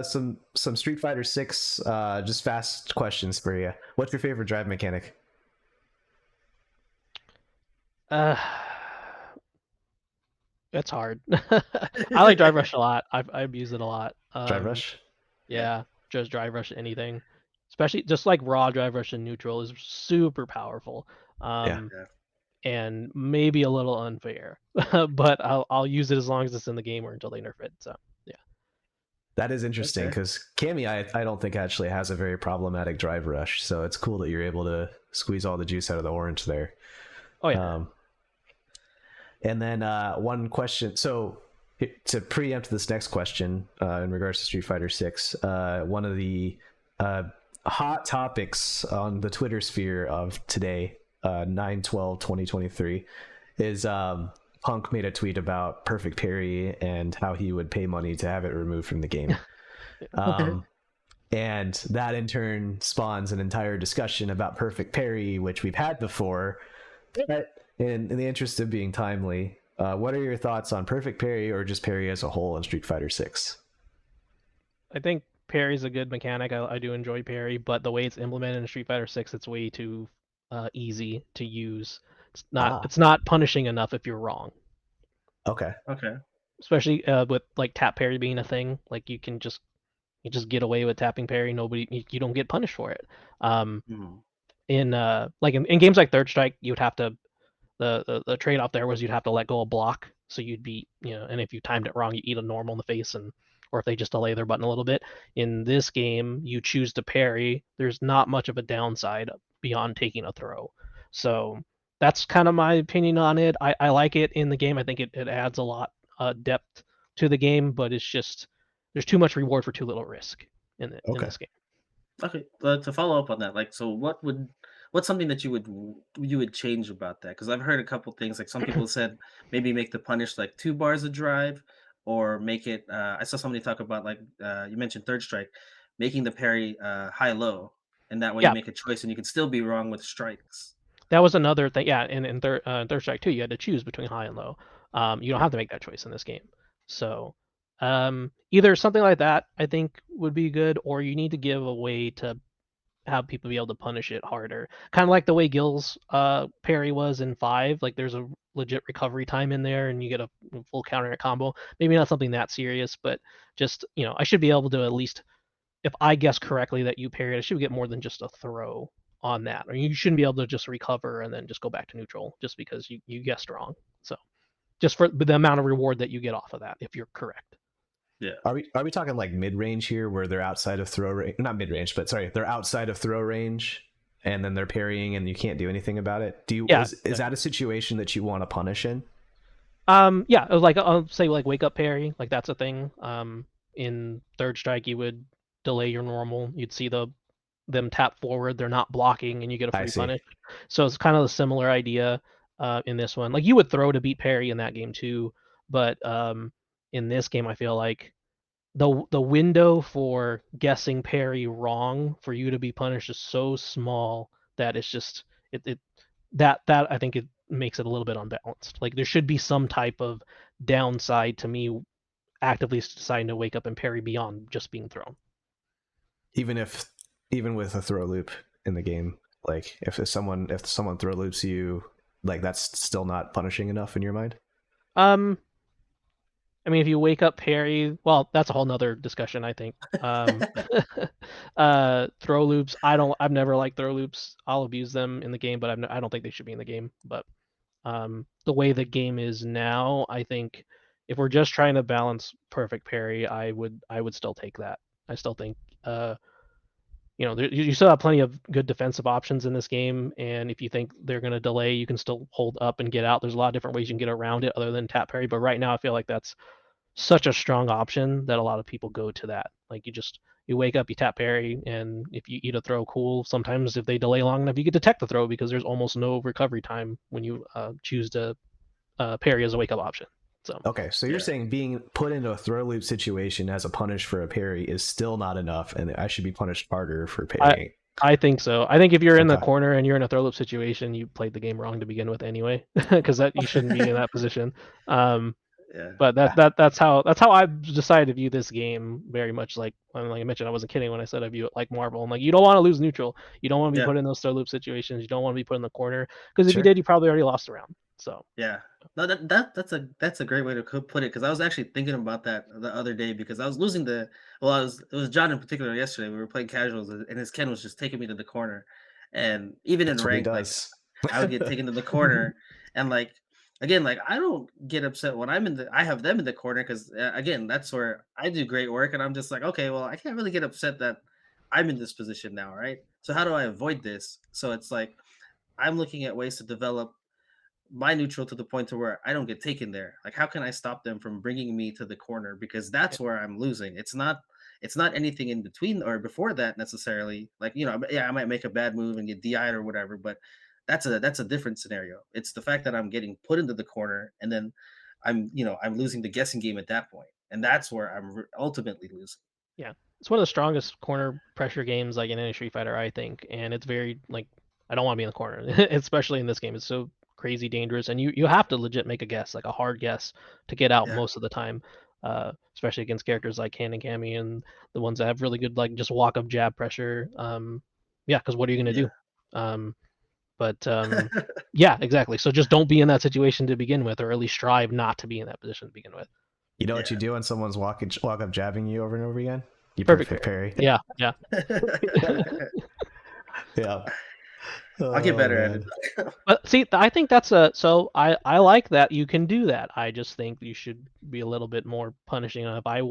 some Street Fighter 6 just fast questions for you. What's your favorite drive mechanic? It's hard. I like drive rush a lot. I've used it a lot. Drive rush? Yeah, just drive rush anything, especially just like raw drive rush in neutral is super powerful. Yeah. And maybe a little unfair, but I'll use it as long as it's in the game or until they nerf it. So yeah, That is interesting Okay. because Cammy, I don't think actually has a very problematic drive rush. So it's cool that you're able to squeeze all the juice out of the orange there. oh yeah. And then one question. So to preempt this next question in regards to Street Fighter 6, one of the hot topics on the Twitter sphere of today, 9/12/2023, is Punk made a tweet about perfect parry and how he would pay money to have it removed from the game. And that in turn spawns an entire discussion about perfect parry, which we've had before. But in the interest of being timely, what are your thoughts on perfect parry or just parry as a whole in Street Fighter 6? I think parry's a good mechanic. I do enjoy parry, but the way it's implemented in Street Fighter 6, it's way too easy to use. It's not punishing enough if you're wrong. Okay. Okay. Especially with like tap parry being a thing, like you just get away with tapping parry. You don't get punished for it. In like in games like Third Strike, you would have to the trade off there was you'd have to let go of block So you'd be, and if you timed it wrong, you eat a normal in the face, or if they just delay their button a little bit. In this game, you choose to parry. There's not much of a downside beyond taking a throw. So that's kind of my opinion on it. I like it in the game. I think it adds a lot depth to the game, but it's just there's too much reward for too little risk in this game. Okay, but to follow up on that, like, so what's something that you would change about that? Because I've heard a couple things. Like some people said maybe make the punish like 2 bars of drive, or make it. I saw somebody talk about like you mentioned third strike, making the parry high low, and that way you Yeah, make a choice and you can still be wrong with strikes. that was another thing. Yeah, in third strike too, you had to choose between high and low. You don't Yeah. have to make that choice in this game. So either something like that I think would be good, or you need to give a way to have people be able to punish it harder. Kind of like the way Gil's parry was in 5. Like there's a legit recovery time in there, and you get a full counter hit combo. Maybe not something that serious, but just I should be able to at least, if I guess correctly that you parried, I should get more than just a throw on that. Or you shouldn't be able to just recover and then just go back to neutral just because you guessed wrong. So just for the amount of reward that you get off of that if you're correct. Yeah. Are we talking like mid range here, where they're outside of throw range? Not mid range, but sorry, they're outside of throw range, and then they're parrying, and you can't do anything about it. Yeah. Is that a situation that you want to punish in? Yeah, like I'll say like wake up parry, like that's a thing. In third strike you would delay your normal. You'd see them tap forward, they're not blocking, and you get a I free see. punish. So it's kind of a similar idea in this one. Like you would throw to beat parry in that game too, but in this game I feel like the window for guessing parry wrong for you to be punished is so small that it's just it that I think it makes it a little bit unbalanced. Like there should be some type of downside to me actively deciding to wake up and parry beyond just being thrown. Even with a throw loop in the game, like if someone throw loops you, like that's still not punishing enough in your mind? I mean, if you wake up parry, well, that's a whole nother discussion, I think. Throw loops, I've never liked throw loops. I'll abuse them in the game, but I don't think they should be in the game. But the way the game is now, I think if we're just trying to balance perfect parry, I would still take that. I still think you still have plenty of good defensive options in this game, and if you think they're going to delay, you can still hold up and get out. There's a lot of different ways you can get around it other than tap parry, but right now I feel like that's such a strong option that a lot of people go to that. Like you wake up, you tap parry, and if you eat a throw, cool. Sometimes if they delay long enough, you get to tech the throw because there's almost no recovery time when you choose to parry as a wake up option. So Okay, so you're saying being put into a throw loop situation as a punish for a parry is still not enough, and I should be punished harder for parrying. I think so. I think if you're in the Okay. corner and you're in a throw loop situation, you played the game wrong to begin with anyway, because that you shouldn't be in that position. Yeah. But that's how I've decided to view this game. Very much like I mentioned, I wasn't kidding when I said I view it like Marvel. I'm like, you don't want to lose neutral. You don't want to be Yeah. put in those throw loop situations. You don't want to be put in the corner because if you Sure. did, you probably already lost a round. So Yeah. No, that's a great way to put it, because I was actually thinking about that the other day, because I was losing it was John in particular yesterday. We were playing casuals, and his Ken was just taking me to the corner, and even in That's what he ranked, like does. I would get taken to the corner, and like again, like I don't get upset when I have them in the corner, because again, that's where I do great work, and I'm just like, okay, well, I can't really get upset that I'm in this position now, right? So how do I avoid this? So it's like I'm looking at ways to develop my neutral to the point to where I don't get taken there. Like, how can I stop them from bringing me to the corner? Because that's where I'm losing. It's not anything in between or before that necessarily. Like, yeah, I might make a bad move and get DI'd or whatever, but that's a different scenario. It's the fact that I'm getting put into the corner, and then I'm losing the guessing game at that point, and that's where I'm ultimately losing. yeah, it's one of the strongest corner pressure games like in any Street Fighter, I think, and it's very like I don't want to be in the corner, especially in this game. It's so crazy dangerous, and you have to legit make a guess, like a hard guess, to get out Yeah, most of the time. Especially against characters like Ken and Cammy and the ones that have really good like just walk up jab pressure. Yeah, because what are you gonna yeah. do? But yeah, exactly. So just don't be in that situation to begin with, or at least strive not to be in that position to begin with. You know what you Yeah. do when someone's walk up jabbing you over and over again? You Perfect perfect parry. parry. Yeah, yeah. Yeah. I'll get better at it. But see, I think that's so I like that you can do that. I just think you should be a little bit more punishing. If I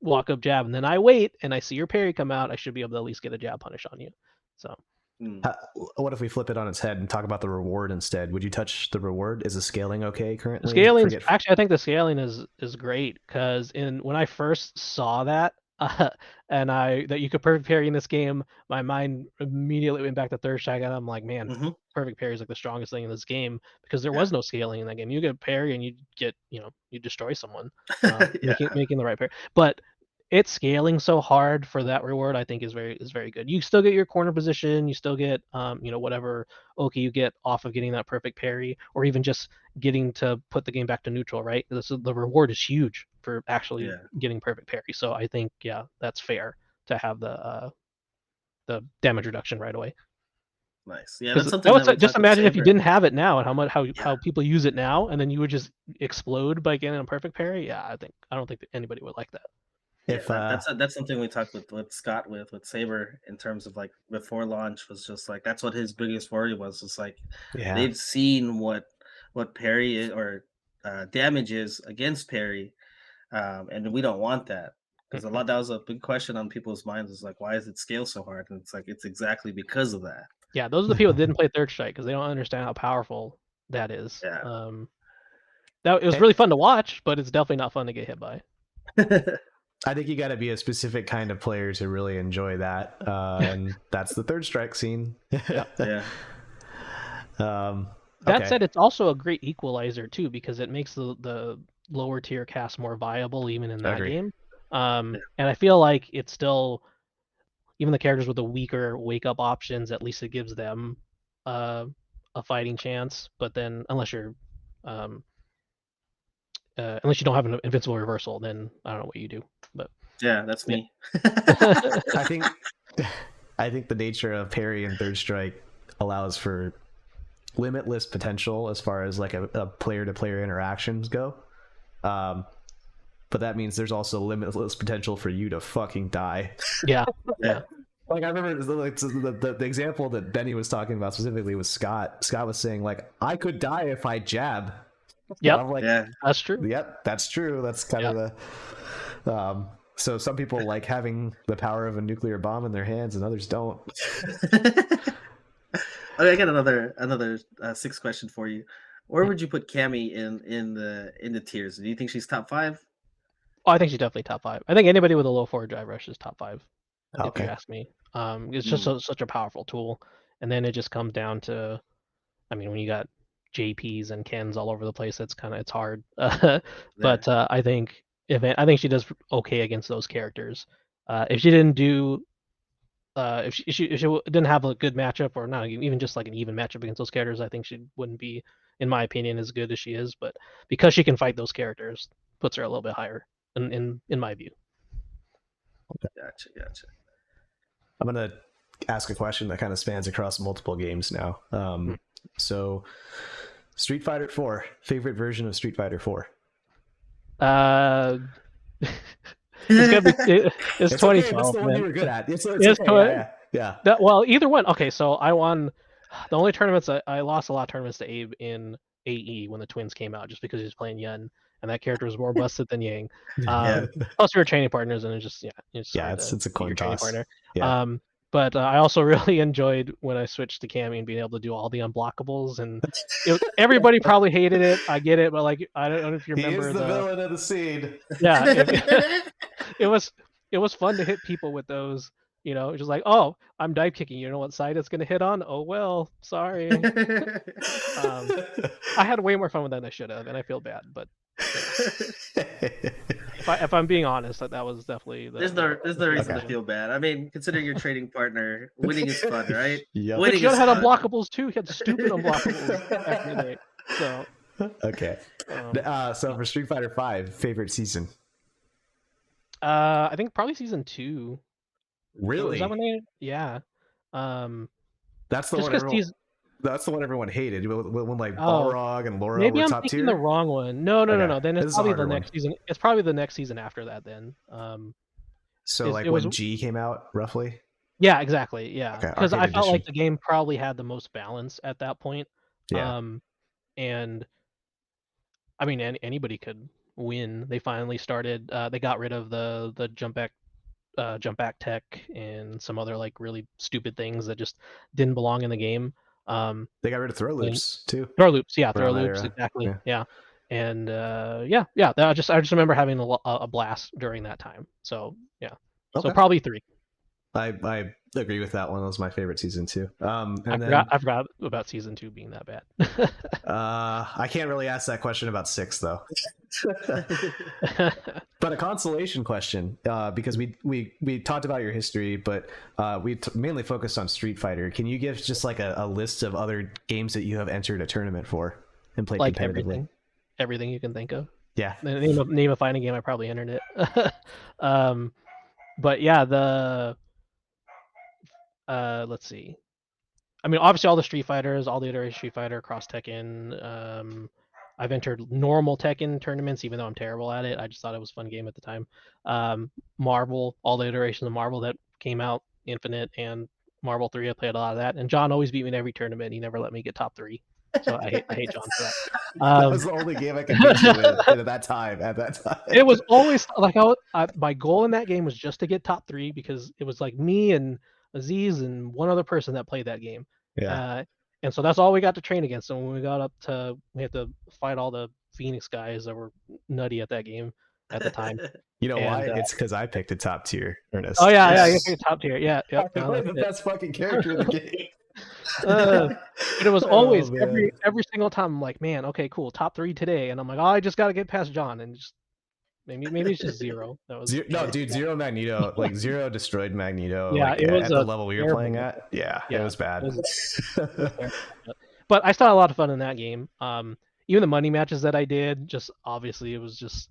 walk up jab and then I wait and I see your parry come out, I should be able to at least get a jab punish on you. So what if we flip it on its head and talk about the reward instead? Would you touch the reward? Is the scaling okay currently? the scaling, actually, I think the scaling is great because when I first saw that, and that you could perfect parry in this game, my mind immediately went back to third strike, and I'm like, man, perfect parry is like the strongest thing in this game because there was no scaling in that game. You get parry and you get, you destroy someone, making the right parry. But it's scaling so hard for that reward, I think is very good. You still get your corner position, you still get whatever okay you get off of getting that perfect parry, or even just getting to put the game back to neutral, right? The reward is huge for actually getting perfect parry. So I think that's fair to have the damage reduction right away. Nice. Yeah, that's something that just imagine if you didn't have it now and how people use it now, and then you would just explode by getting a perfect parry. Yeah, I don't think that anybody would like that. That's something we talked with Scott with Saber in terms of like before launch was just like that's what his biggest worry was. It's like they've seen what parry is, or damage is against parry, and we don't want that because that was a big question on people's minds. Is like why is it scale so hard? And it's like it's exactly because of that. Yeah, those are the people that didn't play third strike because they don't understand how powerful that is. Yeah. It was really fun to watch, but it's definitely not fun to get hit by. I think you got to be a specific kind of player to really enjoy that, and that's the third strike scene. That said, it's also a great equalizer too because it makes the lower tier cast more viable even in that game. And I feel like it's still, even the characters with the weaker wake up options, at least it gives them a fighting chance. But then unless you're unless you don't have an invincible reversal, then I don't know what you do. But that's me. I think the nature of parry and third strike allows for limitless potential as far as like a player-to-player interactions go. But that means there's also limitless potential for you to fucking die. Yeah. Like I remember the example that Benny was talking about specifically was Scott. Scott was saying like, I could die if I jab. Yeah, I'm like, that's true. Yep, that's true. That's kind of the. So some people like having the power of a nuclear bomb in their hands, and others don't. Okay, I got another 6 question for you. Where would you put Cammy in the tiers? Do you think she's top 5? Oh, I think she's definitely top 5. I think anybody with a low forward drive rush is top 5. If you ask me, it's just such a powerful tool, and then it just comes down to, I mean, when you got JPs and Kens all over the place, it's hard. But I think she does okay against those characters. If she didn't do, if she didn't have a good matchup, or not even just like an even matchup against those characters, I think she wouldn't be, in my opinion, as good as she is. But because she can fight those characters, puts her a little bit higher in my view. Gotcha. I'm gonna ask a question that kind of spans across multiple games now. So, Street Fighter 4, favorite version of Street Fighter 4? It's gonna be it's 2012. Okay, that's the one you were good at. It's okay. Yeah. Well, either one. Okay, so I won the only tournaments I lost a lot of tournaments to Abe in AE when the twins came out, just because he was playing Yun, and that character was more busted than Yang. Plus, we were training partners, and it's a coin toss. Partner. Yeah. But I also really enjoyed when I switched to Cammy and being able to do all the unblockables, and everybody probably hated it. I get it, but like I don't know if you remember. He is the villain of the scene. Yeah, it was fun to hit people with those. Just like, oh, I'm dive kicking. You know what side it's gonna hit on? Oh well, sorry. I had way more fun with that than I should have, and I feel bad, but. If I'm being honest, that was definitely there's no reason to feel bad. I mean, considering your trading partner, winning is fun, right? Yeah. Winning but had unblockables too. He had stupid unblockables back in the day. So okay. So for Street Fighter 5, favorite season? I think probably season 2. Really? Was that when they? Yeah. That's the one. That's the one everyone hated. When like Balrog and Laura maybe were I'm top thinking tier. The wrong one. No. Then it's probably the next season. It's probably the next season after that. Then. So like when G came out, roughly. Yeah, exactly. Yeah, Okay, because I arcade felt like edition. the game probably had the most balance at that point. Yeah. And I mean, anybody could win. They finally started. They got rid of the jump back tech and some other like really stupid things that just didn't belong in the game. They got rid of throw And loops too throw loops, yeah, throw around that loops, era. exactly, Yeah. yeah. And yeah, I just remember having a blast during that time. So yeah, so Okay. probably 3. I agree with that one. That was my favorite season too. And I then forgot about season 2 being that bad. I can't really ask that question about 6 though. But a consolation question, because we talked about your history, but we mainly focused on Street Fighter. Can you give just like a list of other games that you have entered a tournament for and played Like competitively? everything you can think of. Yeah. The name of fighting game, I probably entered it. But yeah, let's see. I mean, obviously all the Street Fighters, all the iterations Street Fighter, Cross Tekken. I've entered normal Tekken tournaments, even though I'm terrible at it. I just thought it was a fun game at the time. Marvel, all the iterations of Marvel that came out, Infinite and Marvel 3. I played a lot of that. And John always beat me in every tournament. He never let me get top 3. So I hate John for that. That was the only game I could beat you in at that time. It was always like my goal in that game was just to get top 3 because it was like me and Aziz and one other person that played that game. Yeah. And so that's all we got to train against. And when we got up to, we had to fight all the Phoenix guys that were nutty at that game at the time. You know why? And, It's because I picked a top tier, Ernest. Oh yeah, Yes. you picked top tier. Yeah, I yeah. played the best fucking character in the game. But it was always Oh, man. every single time I'm like, man, okay, cool, top 3 today. And I'm like, oh, I just got to get past John, and just maybe it's just 0. That was No, dude, Zero Magneto, like Zero destroyed Magneto. Yeah, like, it was at the level we were terrible playing game. at. Yeah, it Yeah, was bad. it was terrible. But I still had a lot of fun in that game. Even the money matches that I did, just obviously it was just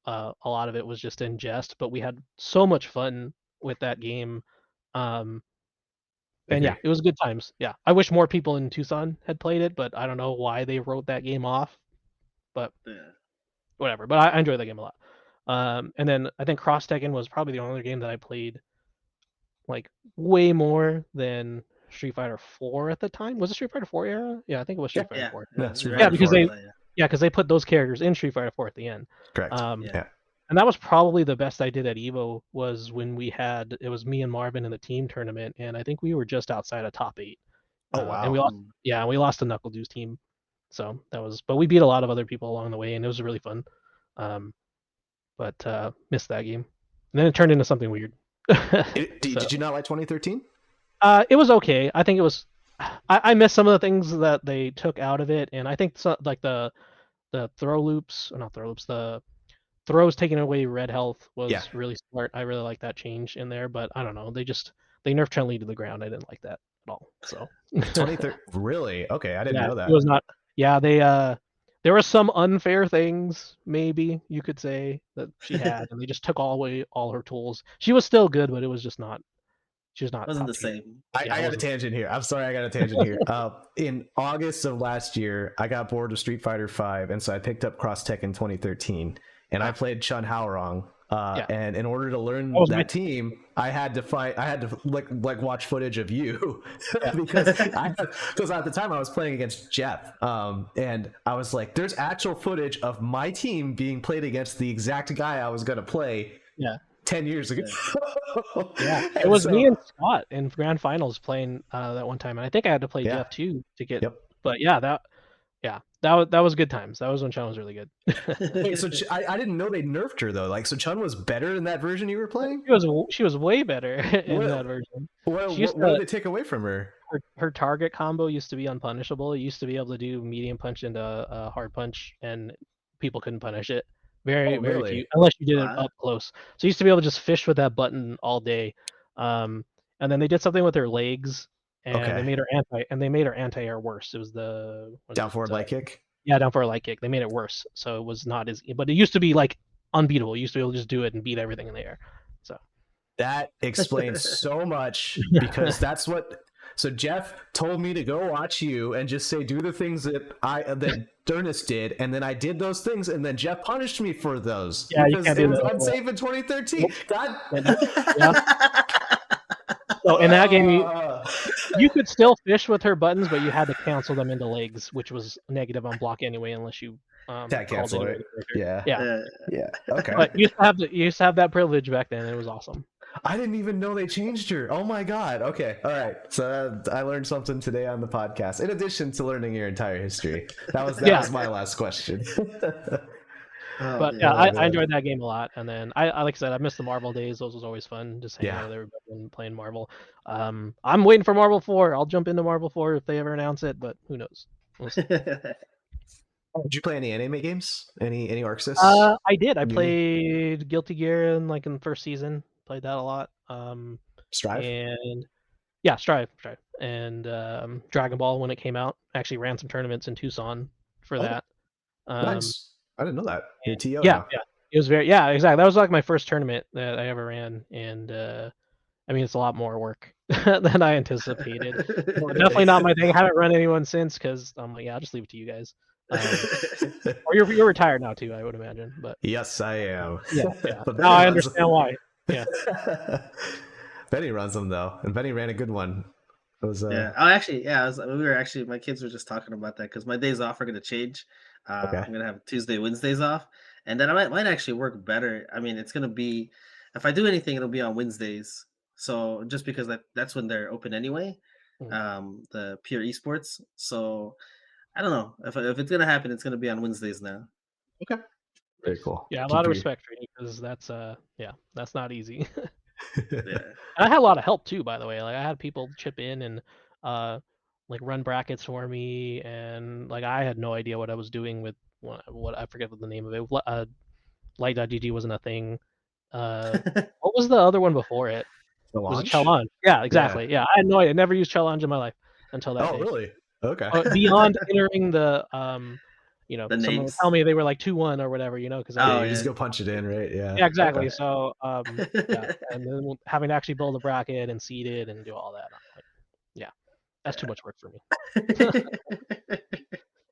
a lot of it was just in jest, but we had so much fun with that game. And yeah, Agree. it was good times. Yeah, I wish more people in Tucson had played it, but I don't know why they wrote that game off. But Yeah. whatever. But I enjoyed that game a lot. And then I think Cross Tekken was probably the only game that I played like way more than Street Fighter 4 at the time. Was it Street Fighter 4 era? Yeah, I think it was Street Fighter Yeah. 4. No, Street Yeah, Fighter because 4. because they put those characters in Street Fighter 4 at the end. Correct. Yeah. And that was probably the best I did at Evo was when it was me and Marvin in the team tournament, and I think we were just outside of top 8. Oh, wow. And we lost to Knuckle Dew's team. So but we beat a lot of other people along the way, and it was really fun. But missed that game. And then it turned into something weird. Did you not like 2013? It was okay. I think it was. I missed some of the things that they took out of it, and I think like the throw loops, or not throw loops, the throws taking away red health was really smart. I really like that change in there, but I don't know. They nerfed Chun-Li to the ground. I didn't like that at all. So 2013, really? Okay, I didn't know that. It was not. Yeah, there were some unfair things, maybe you could say, that she had, and they just took away all her tools. She was still good, but it was just not. She was not. It wasn't the top tier. same. I got a tangent here. I'm sorry, I got a tangent here. In August of last year, I got bored of Street Fighter 5, and so I picked up Cross Tekken 2013, and I played Chun Haorong. And in order to learn that team, I had to like watch footage of you because at the time I was playing against Jeff, and I was like, there's actual footage of my team being played against the exact guy I was gonna play. 10 years ago. Yeah, it was me and Scott in grand finals playing that one time, and I think I had to play Jeff too to get. But that was good times. That was when Chun was really good. Hey, so I didn't know they nerfed her though. Like, so Chun was better in that version you were playing? She was way better in that version. What did it take away from her? Her target combo used to be unpunishable. It used to be able to do medium punch into a hard punch, and people couldn't punish it. Very few, unless you did it up close. So you used to be able to just fish with that button all day. And then they did something with her legs, and they made her anti-air worse. It was the down forward light kick. Yeah, down forward light kick. They made it worse, so it was not as. But it used to be like unbeatable. You used to be able to just do it and beat everything in the air. So that explains so much, because that's what. So Jeff told me to go watch you and just say, do the things that Ernest did, and then I did those things, and then Jeff punished me for those. Yeah, because it was unsafe in 2013. God. So in that game, you could still fish with her buttons, but you had to cancel them into legs, which was negative on block anyway, unless you Tag called cancel it. it. Yeah. Yeah. Okay. But you used to have that privilege back then. It was awesome. I didn't even know they changed her. Oh my god. Okay. All right. So I learned something today on the podcast. In addition to learning your entire history, that was my last question. But yeah, I enjoyed that game a lot. And then I like I said, I missed the Marvel days. Those was always fun, just hanging out with everybody and playing Marvel. I'm waiting for Marvel 4. I'll jump into Marvel 4 if they ever announce it, but who knows? We'll see. Did you play any anime games? Any Arxis? I did. I played Guilty Gear in the first season. Played that a lot. Strive? And yeah, Strive. And Dragon Ball when it came out. Actually ran some tournaments in Tucson for that. Nice. I didn't know that. You're TO yeah, now. yeah. It was exactly. That was like my first tournament that I ever ran, and I mean it's a lot more work than I anticipated. Definitely not my thing. I haven't run anyone since because I'm like, yeah, I'll just leave it to you guys. Or you're retired now too, I would imagine. But yes, I am. Yeah. But now I understand why. Yeah. Benny runs them though, and Benny ran a good one. It was yeah. Oh, actually, yeah. My kids were just talking about that because my days off are going to change. Okay. I'm going to have Tuesday, Wednesdays off, and then I might actually work better. I mean, it's going to be if I do anything, it'll be on Wednesdays. So just because that's when they're open anyway, the pure esports. So I don't know if it's going to happen. It's going to be on Wednesdays now. Okay. Very cool. Yeah, a lot of respect for you because that's not easy. Yeah. And I had a lot of help too, by the way. Like I had people chip in and like run brackets for me, and like I had no idea what I was doing with what I forget what the name of it. Light.gg wasn't a thing. What was the other one before it? Was it Challenge? Yeah, exactly. Yeah, I had no idea. I never used Challenge in my life until that day. Oh, really? Okay. Beyond entering the The someone would names. tell me they were like 2-1 or whatever, because you just go punch it in, right? Yeah. Yeah, exactly. Okay. So yeah, and then having to actually build a bracket and seed it and do all that, like, yeah, that's too much work for me.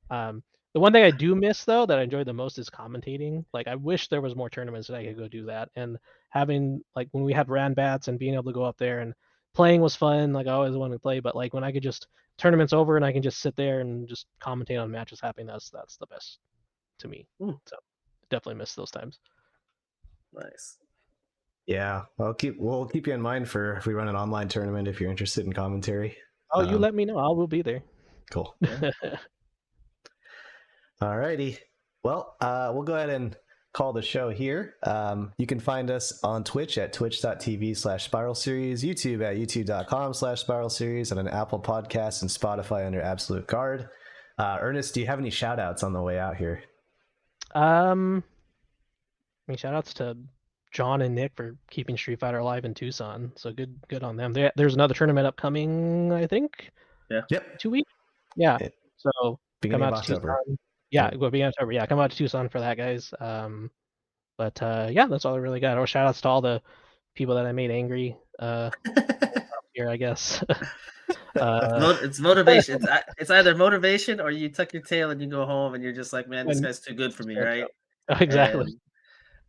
The one thing I do miss though that I enjoy the most is commentating. Like I wish there was more tournaments that I could go do that, and having like when we had ran bats and being able to go up there and playing was fun. Like I always wanted to play, but like when I could just tournaments over and I can just sit there and just commentate on matches happening, that's the best to me. So definitely miss those times. Nice. Yeah, we'll keep you in mind for if we run an online tournament if you're interested in commentary. Oh, you let me know. I will be there. Cool. Alrighty. Well, we'll go ahead and call the show here. You can find us on Twitch at twitch.tv/Spiral Series, YouTube at youtube.com/Spiral Series, and on Apple Podcasts and Spotify under Absolute Guard. Ernest, do you have any shout outs on the way out here? I mean, shout outs to Jon and Nick for keeping Street Fighter alive in Tucson. So good on them. There's another tournament upcoming, I think. Yeah. Yep. 2 weeks. Yeah. So beginning come of out to October. Tucson. Yeah, it will be October. Yeah, come out to Tucson for that, guys. But yeah, that's all I really got. Or shout outs to all the people that I made angry here, I guess. It's motivation. It's either motivation or you tuck your tail and you go home and you're just like, man, this guy's too good for me, right? Exactly. And,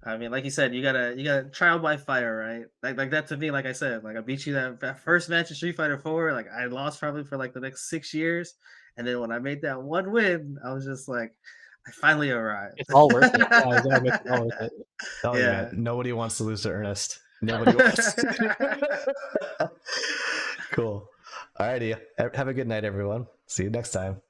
I mean, like you said, you gotta trial by fire, right? Like that to me, like I said, like I beat you that first match in Street Fighter 4, like I lost probably for like the next 6 years, and then when I made that one win, I was just like, I finally arrived. It's all worth it. Yeah, it's all worth it. Oh yeah, nobody wants to lose to Ernest. Nobody wants. Cool. Alrighty. Have a good night, everyone. See you next time.